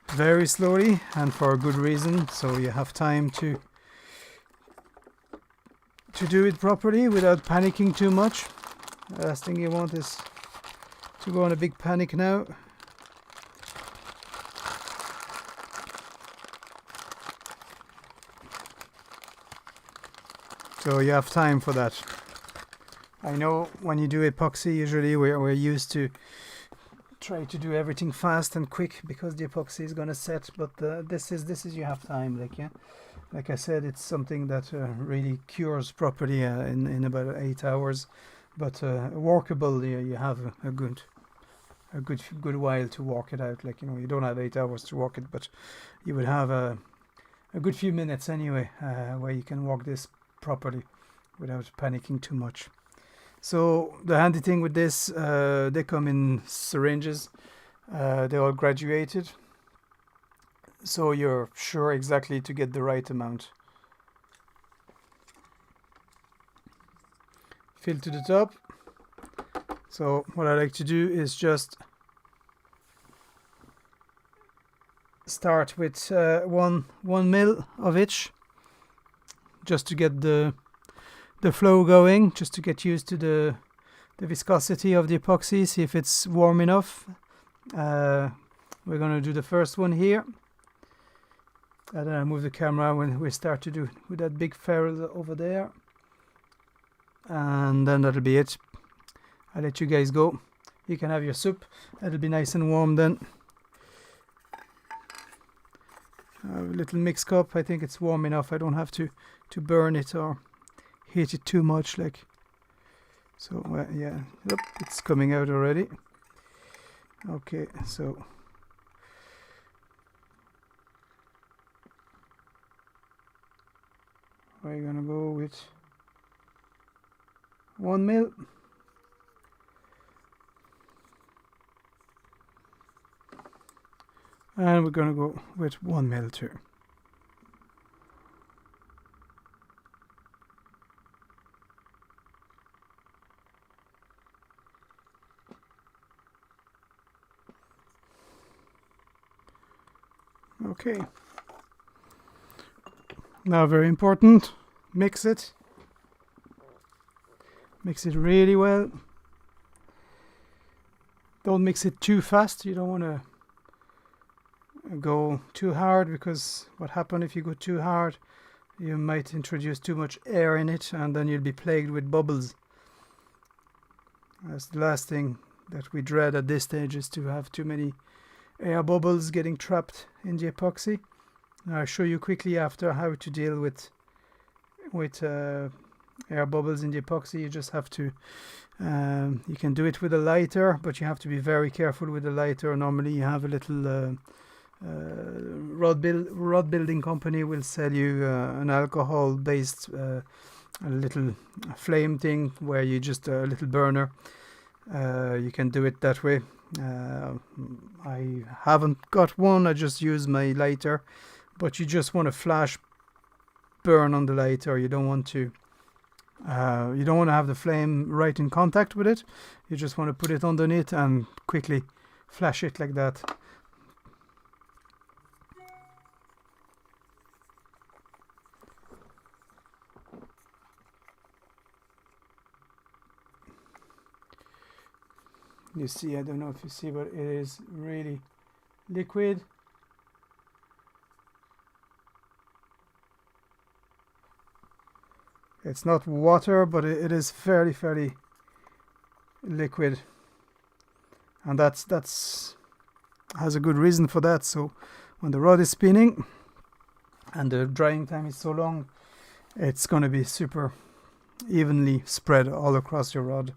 Speaker 1: very slowly and for a good reason, so you have time to do it properly without panicking too much. The last thing you want is to go on a big panic now. So you have time for that. I know when you do epoxy, usually we're used to try to do everything fast and quick because the epoxy is gonna set, but this is you have time. Like I said, it's something that really cures properly in about 8 hours, but workable. You have a good while to work it out. Like, you know, you don't have 8 hours to work it, but you would have a good few minutes anyway where you can work this properly without panicking too much. So the handy thing with this, they come in syringes. They're all graduated, so you're sure exactly to get the right amount. Fill to the top. So what I like to do is just start with 1 mil of each, just to get the flow going, just to get used to the viscosity of the epoxy, see if it's warm enough. We're going to do the first one here, and then I move the camera when we start to do with that big ferrule over there, and then that'll be it. I'll let you guys go. You can have your soup. It'll be nice and warm then. A little mix cup. I think it's warm enough. I don't have to burn it or heat it too much. Like so. Yeah. Yep, it's coming out already. Okay, so we're gonna go with 1 mil. And we're going to go with 1 mil too. Okay. Now, very important, mix it. Mix it really well. Don't mix it too fast. You don't want to go too hard, because what happens if you go too hard, you might introduce too much air in it, and then you'll be plagued with bubbles. That's the last thing that we dread at this stage, is to have too many air bubbles getting trapped in the epoxy. I'll show you quickly after how to deal with air bubbles in the epoxy. You just have to you can do it with a lighter, but you have to be very careful with the lighter. Normally you have a little rod building company will sell you an alcohol based a little flame thing where you just a little burner. You can do it that way. I haven't got one, I just use my lighter, but you just want to flash burn on the lighter. You don't want to have the flame right in contact with it. You just want to put it underneath and quickly flash it like that. You see, I don't know if you see, but it is really liquid. It's not water, but it is fairly liquid, and that's has a good reason for that. So when the rod is spinning and the drying time is so long, it's going to be super evenly spread all across your rod.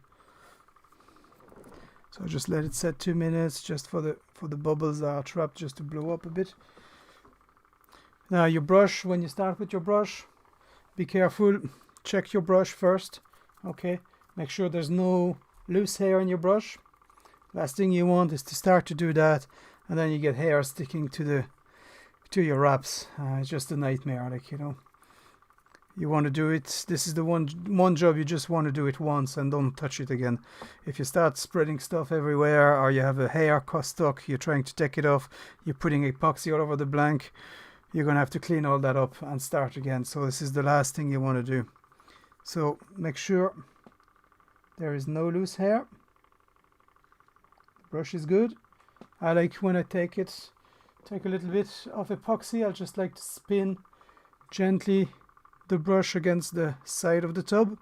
Speaker 1: So just let it set 2 minutes, just for the bubbles that are trapped just to blow up a bit. Now your brush, when you start with your brush, be careful. Check your brush first, okay? Make sure there's no loose hair in your brush. Last thing you want is to start to do that, and then you get hair sticking to your wraps. It's just a nightmare, like, you know. You want to do it. This is the one job you just want to do it once and don't touch it again. If you start spreading stuff everywhere, or you have a hair stuck, you're trying to take it off, you're putting epoxy all over the blank, you're going to have to clean all that up and start again. So this is the last thing you want to do. So make sure there is no loose hair. The brush is good. I like, when I take a little bit of epoxy, I'll just like to spin gently the brush against the side of the tub,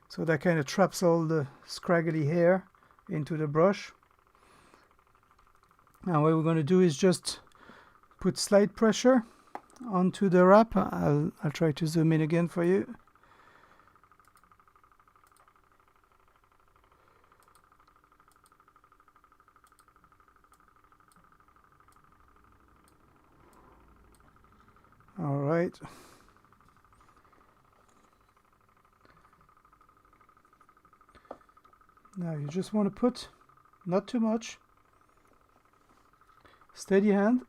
Speaker 1: so that kind of traps all the scraggly hair into the brush. Now what we're going to do is just put slight pressure onto the wrap. I'll try to zoom in again for you. All right. Now you just want to put, not too much, steady hand.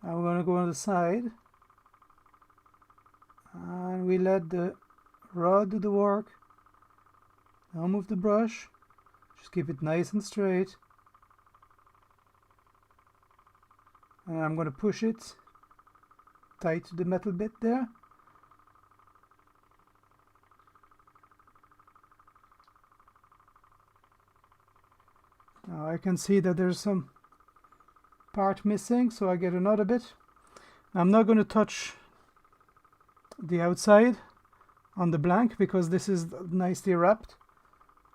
Speaker 1: Now we're going to go on the side, and we let the rod do the work. Now move the brush, just keep it nice and straight, and I'm going to push it tight to the metal bit there. Now I can see that there's some part missing, so I get another bit. I'm not going to touch the outside on the blank because this is nicely wrapped.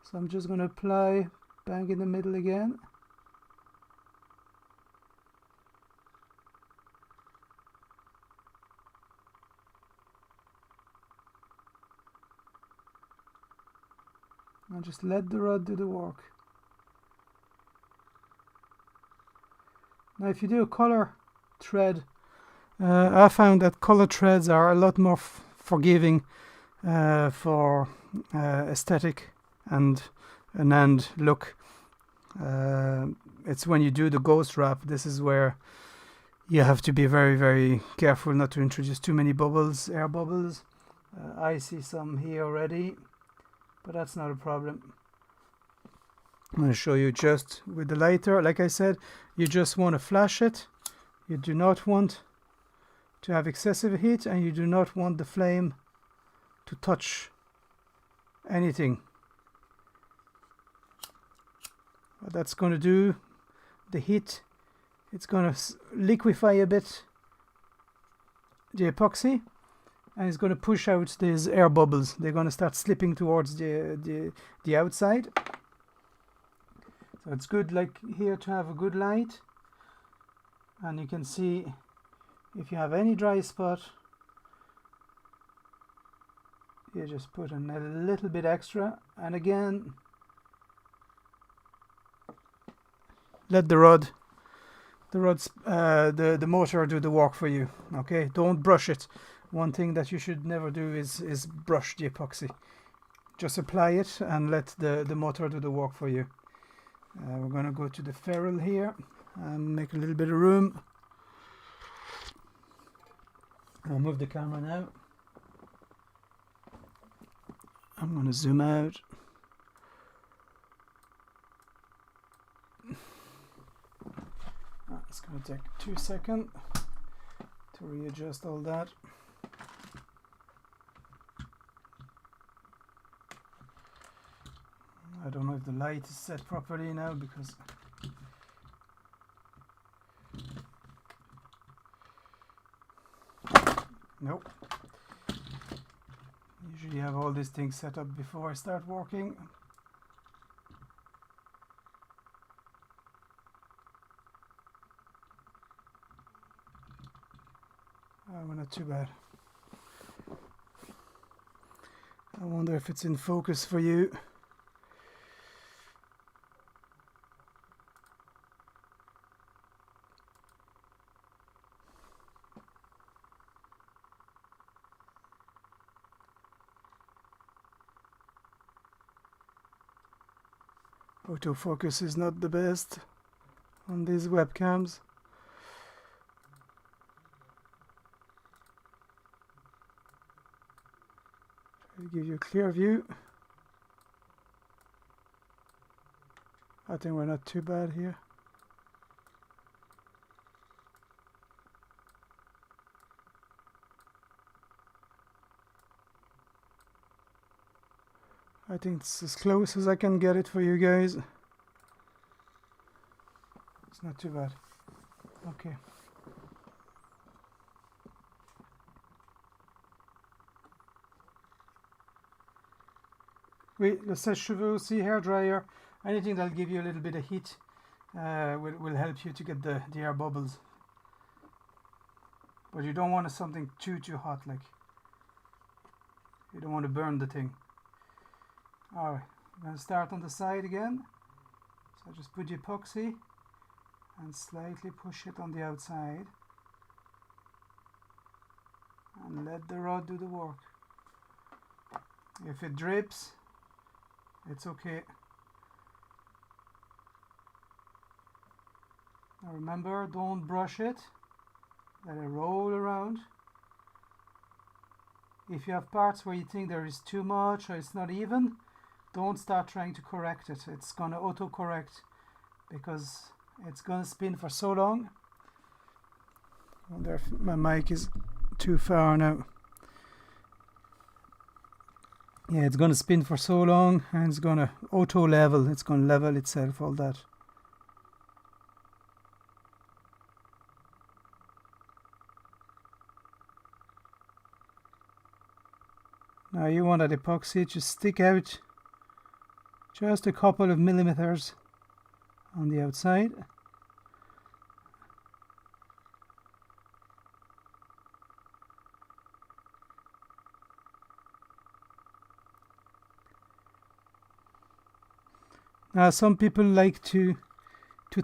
Speaker 1: So I'm just going to apply, bang in the middle again. And just let the rod do the work. Now if you do a color thread, I found that color threads are a lot more forgiving for aesthetic and an end look. It's when you do the ghost wrap, this is where you have to be very careful not to introduce too many bubbles, air bubbles. I see some here already, but that's not a problem. I'm going to show you just with the lighter. Like I said, you just want to flash it. You do not want to have excessive heat, and you do not want the flame to touch anything. What that's going to do, the heat, it's going to liquefy a bit the epoxy, and it's going to push out these air bubbles. They're going to start slipping towards the outside. So it's good, like here, to have a good light, and you can see if you have any dry spot, you just put in a little bit extra, and again let the motor do the work for you. Okay, don't brush it. One thing that you should never do is brush the epoxy. Just apply it and let the motor do the work for you. We're going to go to the ferrule here and make a little bit of room. I'll move the camera now. I'm going to zoom out. It's going to take 2 seconds to readjust all that. I don't know if the light is set properly now because nope. Usually have all these things set up before I start working. Oh, not too bad. I wonder if it's in focus for you. Autofocus is not the best on these webcams. Try to give you a clear view. I think we're not too bad here. I think it's as close as I can get it for you guys. It's not too bad. Okay. Oui, le sèche-cheveux aussi, hair dryer, anything that'll give you a little bit of heat will help you to get the air bubbles. But you don't want something too hot, like you don't want to burn the thing. Alright, I'm going to start on the side again. So just put the epoxy and slightly push it on the outside and let the rod do the work. If it drips, it's okay. Now remember, don't brush it, let it roll around. If you have parts where you think there is too much or it's not even, don't start trying to correct it. It's going to auto-correct because it's going to spin for so long. I wonder if my mic is too far now. Yeah, it's going to spin for so long and it's going to auto-level. It's going to level itself, all that. Now you want that epoxy to stick out just a couple of millimeters on the outside. Now some people like to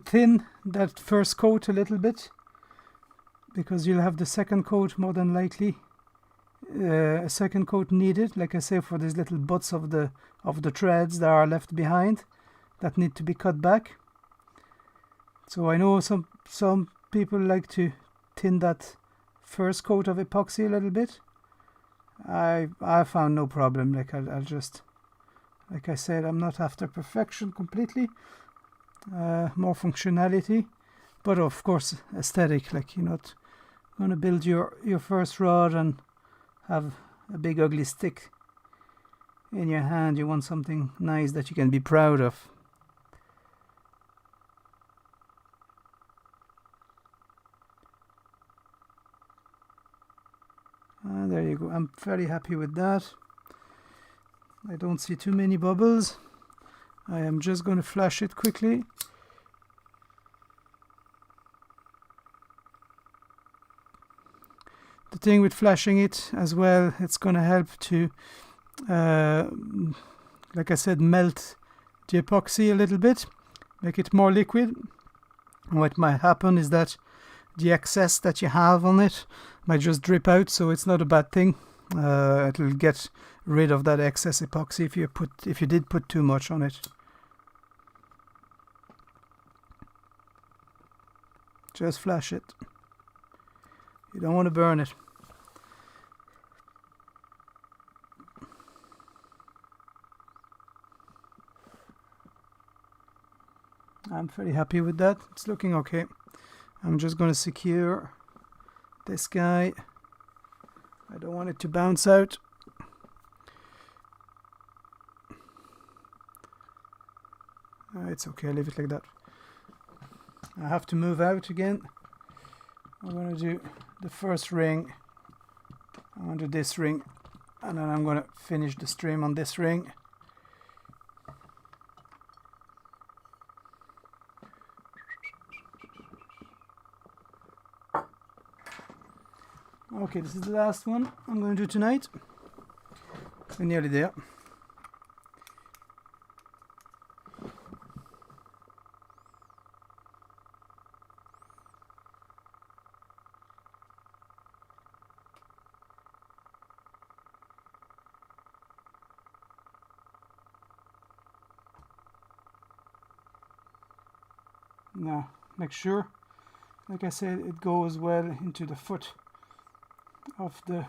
Speaker 1: thin that first coat a little bit because you'll have the second coat more than likely. A second coat needed, like I say, for these little butts of the threads that are left behind that need to be cut back. So I know some people like to thin that first coat of epoxy a little bit. I found no problem. Like I'll just, like I said, I'm not after perfection completely. More functionality, but of course aesthetic. Like you're not gonna build your first rod and have a big ugly stick in your hand. You want something nice that you can be proud of. And there you go. I'm very happy with that. I don't see too many bubbles. I am just going to flash it quickly. The thing with flashing it as well, it's going to help to, like I said, melt the epoxy a little bit, make it more liquid. And what might happen is that the excess that you have on it might just drip out, so it's not a bad thing. It'll get rid of that excess epoxy if you did put too much on it. Just flash it. You don't want to burn it. I'm pretty happy with that. It's looking okay. I'm just going to secure this guy. I don't want it to bounce out. It's okay, leave it like that. I have to move out again. I'm going to do the first ring. I'm going to do this ring, and then I'm going to finish the stream on this ring. Okay, this is the last one I'm going to do tonight. We're nearly there. Now, make sure, like I said, it goes well into the foot of the,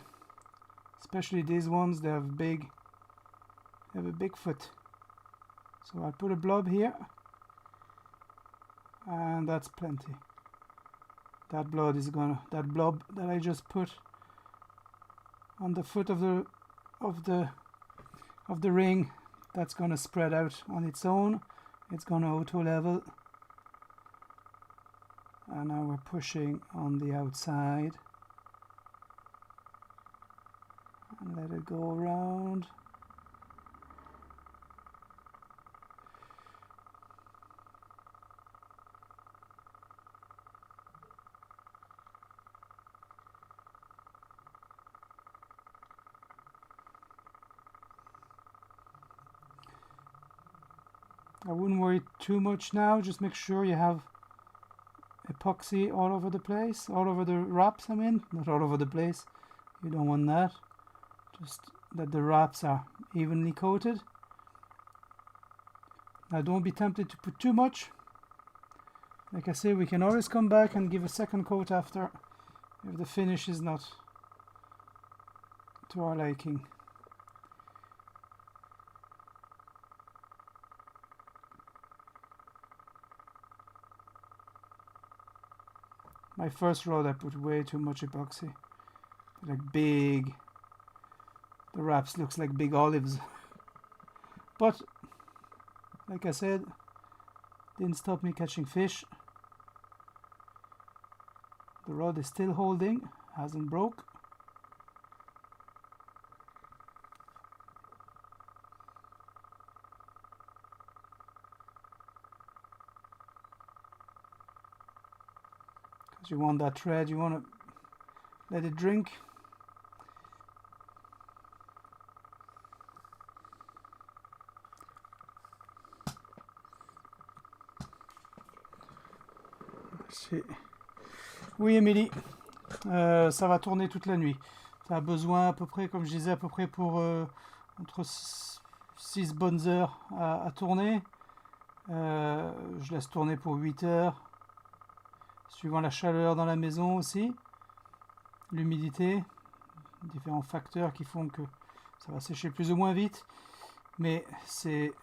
Speaker 1: especially these ones, they have a big foot. So I'll put a blob here, and that's plenty. That blob that I just put on the foot of the ring, that's gonna spread out on its own. It's gonna auto level. And now we're pushing on the outside and let it go around. I wouldn't worry too much now, just make sure you have epoxy all over the place, all over the wraps, I mean, not all over the place, you don't want that, just that the wraps are evenly coated. Now don't be tempted to put too much. Like I say, we can always come back and give a second coat after if the finish is not to our liking. My first rod I put way too much epoxy, like big, the wraps looks like big olives. But like I said, didn't stop me catching fish. The rod is still holding, hasn't broke. You want that thread, you want to let it drink. Oui, Émilie, ça va tourner toute la nuit. Ça a besoin à peu près, comme je disais, à peu près pour entre 6 bonnes heures à tourner. Je laisse tourner pour 8 heures. Suivant la chaleur dans la maison aussi, l'humidité, différents facteurs qui font que ça va sécher plus ou moins vite, mais c'est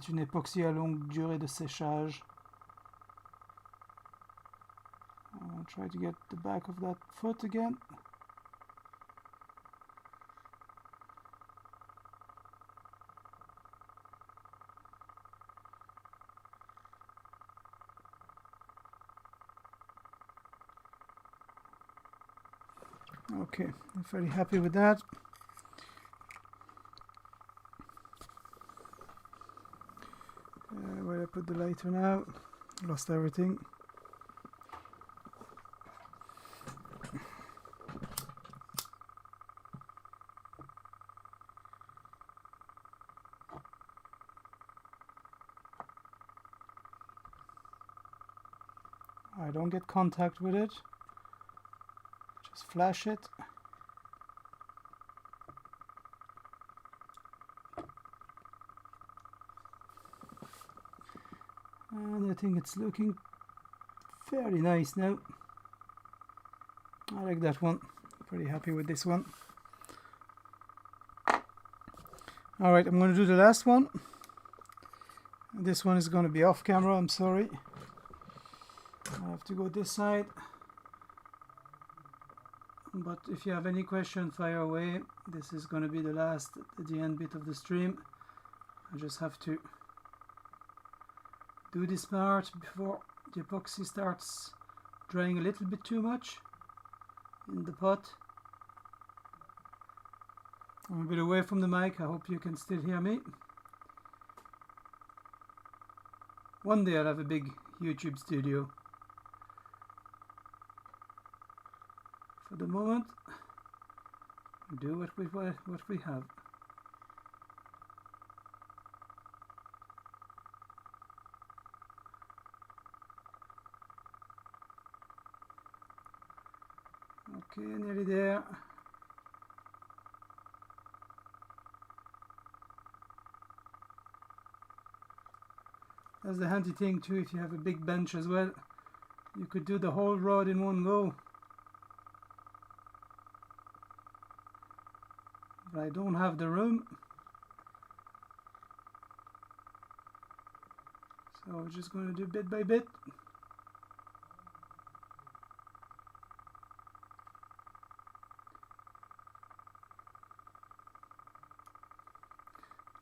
Speaker 1: une époxy à longue durée de séchage. I'll try to get the back of that foot again. Okay, I'm fairly happy with that. Where I put the lighter now? Lost everything. I don't get contact with it. Just flash it. And I think it's looking fairly nice now. I like that one. Pretty happy with this one. Alright, I'm going to do the last one. This one is going to be off camera, I'm sorry. I have to go this side. But if you have any question, fire away. This is going to be the last, the end bit of the stream. I just have to do this part before the epoxy starts drying a little bit too much in the pot. I'm a bit away from the mic, I hope you can still hear me. One day I'll have a big YouTube studio. For the moment, we do what we have. Okay, nearly there. That's the handy thing too, if you have a big bench as well. You could do the whole rod in one go. But I don't have the room. So we're just going to do bit by bit.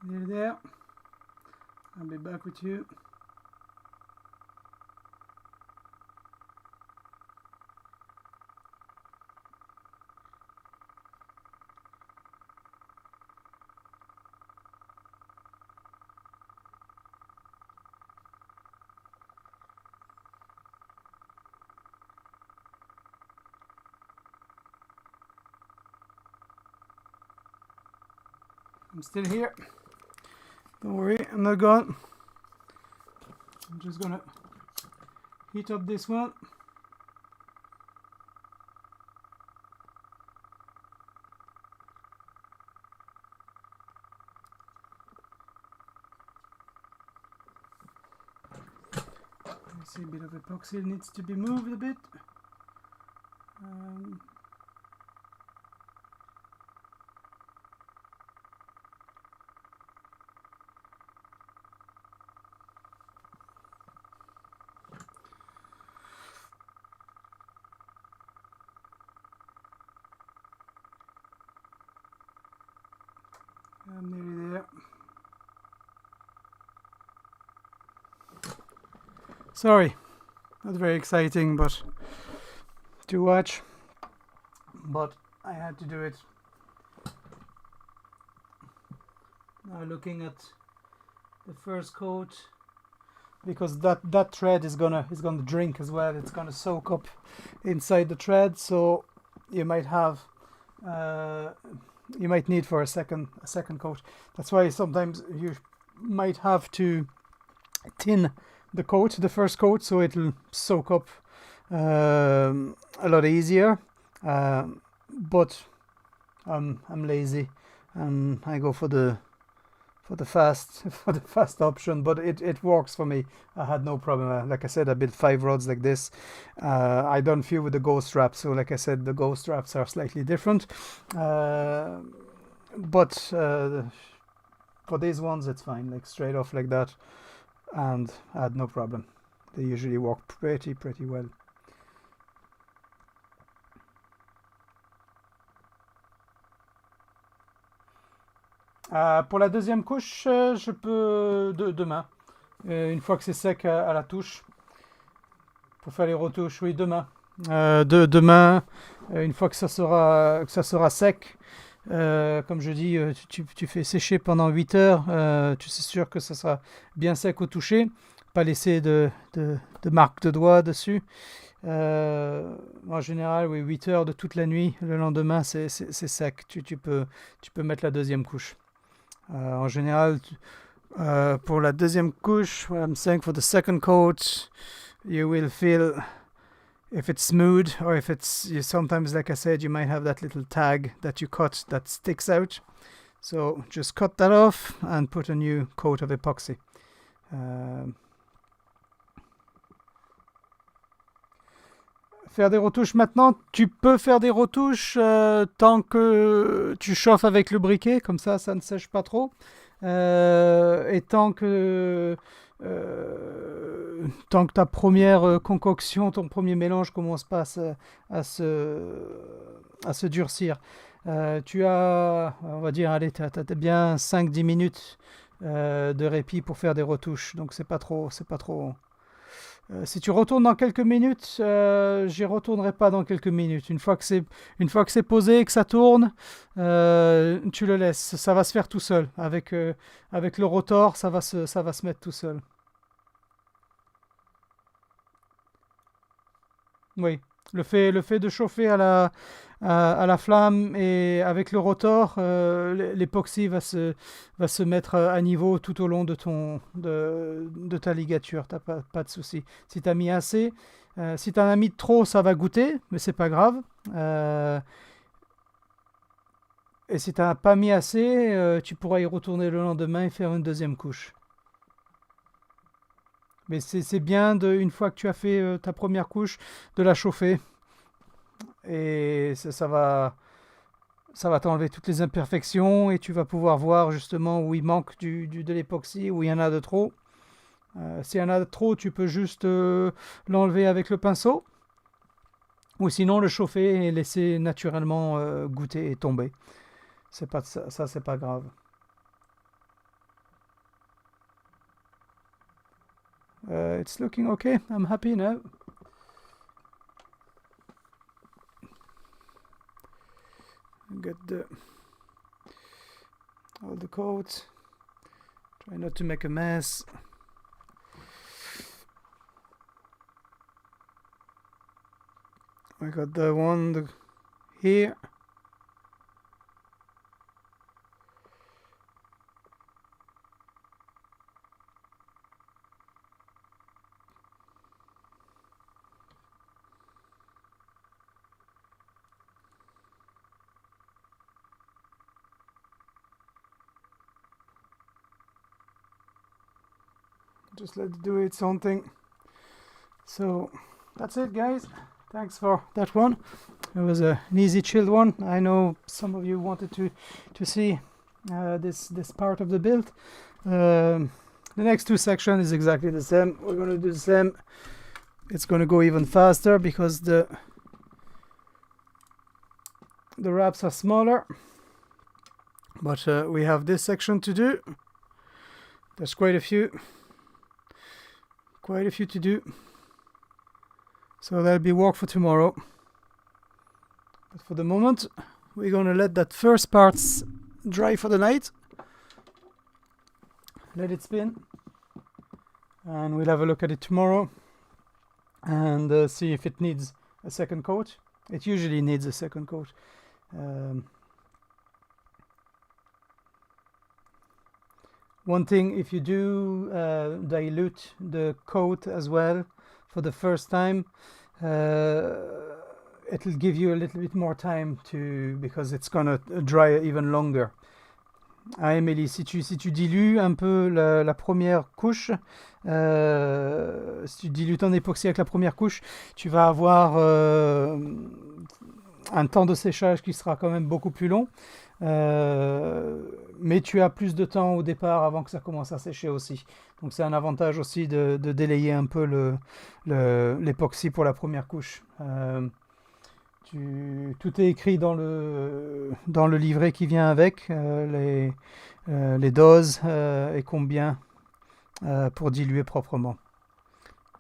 Speaker 1: Near there. I'll be back with you. I'm still here. Don't worry, I'm not gone. I'm just gonna heat up this one. I see a bit of epoxy needs to be moved a bit. I'm nearly there. Sorry, not very exciting, but to watch. But I had to do it. Now looking at the first coat, because that thread is gonna drink as well. It's gonna soak up inside the thread, so you might have. You might need for a second coat. That's why sometimes you might have to tin the coat, the first coat, so it'll soak up a lot easier. But I'm lazy and I go for the fast option, but it works for me. I had no problem. Like I said, I built 5 rods like this. I done few with the ghost wraps, so like I said, the ghost wraps are slightly different. But for these ones, it's fine, like straight off like that, and I had no problem. They usually work pretty well. Pour la deuxième couche, je peux demain, une fois que c'est sec à la touche, pour faire les retouches. Oui, demain. Demain, une fois que ça sera sec, comme je dis, tu fais sécher pendant 8 heures. Tu sais sûr que ça sera bien sec au toucher. Pas laisser de marque de doigts dessus. En général, oui, 8 heures de toute la nuit. Le lendemain, c'est sec. Tu peux mettre la deuxième couche. En général, pour la deuxième couche, what I'm saying for the second coat, you will feel if it's smooth or if it's sometimes, like I said, you might have that little tag that you cut that sticks out. So just cut that off and put a new coat of epoxy. Faire des retouches maintenant, tu peux faire des retouches tant que tu chauffes avec le briquet, comme ça ne sèche pas trop. Et tant que ta première concoction, ton premier mélange commence pas à se durcir. Tu as, on va dire, allez, t'as bien 5-10 minutes de répit pour faire des retouches, donc c'est pas trop. Si tu retournes dans quelques minutes, j'y retournerai pas dans quelques minutes. Une fois que c'est posé et que ça tourne, tu le laisses. Ça va se faire tout seul. Avec le rotor, ça va se mettre tout seul. Oui, le fait de chauffer à la flamme et avec le rotor, l'époxy va se mettre à niveau tout au long de ta ligature. T'as pas de souci. Si t'as mis assez, si t'en as mis trop, ça va goûter, mais c'est pas grave. Et si t'as pas mis assez, tu pourras y retourner le lendemain et faire une deuxième couche. Mais c'est bien, une fois que tu as fait ta première couche, de la chauffer. Et ça va t'enlever toutes les imperfections et tu vas pouvoir voir justement où il manque de l'époxy, où il y en a de trop. S'il y en a de trop, tu peux juste l'enlever avec le pinceau. Ou sinon le chauffer et laisser naturellement goûter et tomber. C'est pas grave. It's looking okay. I'm happy now. Get all the coats. Try not to make a mess. I got the one here. Just let it do its own thing. So that's it, guys. Thanks for that one. It was an easy, chilled one. I know some of you wanted to see this part of the build. The next two sections is exactly the same. We're going to do the same. It's going to go even faster because the wraps are smaller. But we have this section to do. There's quite a few to do. So that'll be work for tomorrow. But for the moment, we're gonna let that first part dry for the night. Let it spin. And we'll have a look at it tomorrow. And see if it needs a second coat. It usually needs a second coat. One thing, if you do dilute the coat as well for the first time, it'll give you a little bit more time because it's gonna dry even longer. Ah, Émilie, si tu dilues un peu la première couche, si tu dilues ton époxy avec la première couche, tu vas avoir un temps de séchage qui sera quand même beaucoup plus long. Mais tu as plus de temps au départ avant que ça commence à sécher aussi. Donc c'est un avantage aussi de délayer un peu l'époxy pour la première couche. Tout est écrit dans le livret qui vient avec, les doses et combien pour diluer proprement.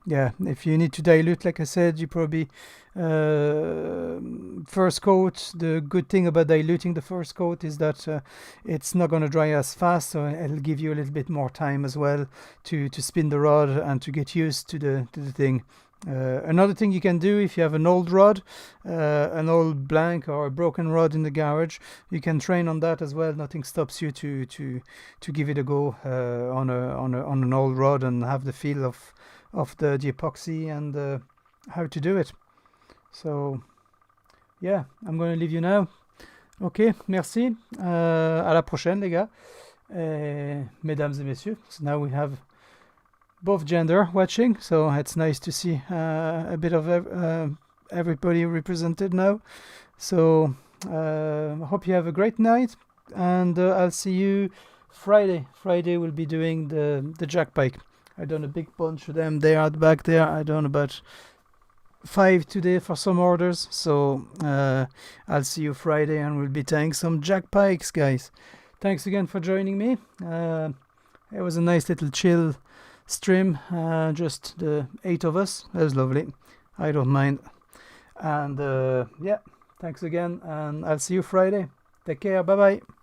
Speaker 1: yeah, if you need to dilute, like I said, you probably first coat. The good thing about diluting the first coat is that it's not going to dry as fast, so it'll give you a little bit more time as well to spin the rod and to get used to the thing. Another thing you can do, if you have an old rod, an old blank or a broken rod in the garage, you can train on that as well. Nothing stops you to give it a go on an old rod and have the feel of the epoxy and how to do it. So yeah, I'm going to leave you now. Ok, merci. À la prochaine, les gars. Mesdames et messieurs. So now we have both gender watching, so it's nice to see a bit of everybody represented now. So I hope you have a great night, and I'll see you Friday. Friday we'll be doing the jack pike. I've done a big bunch of them. They are back there. I done about 5 today for some orders, so I'll see you Friday, and we'll be tying some jack pikes, guys. Thanks again for joining me. It was a nice little chill stream, just the 8 of us. That was lovely. I don't mind. And yeah, thanks again, and I'll see you Friday. Take care. Bye bye.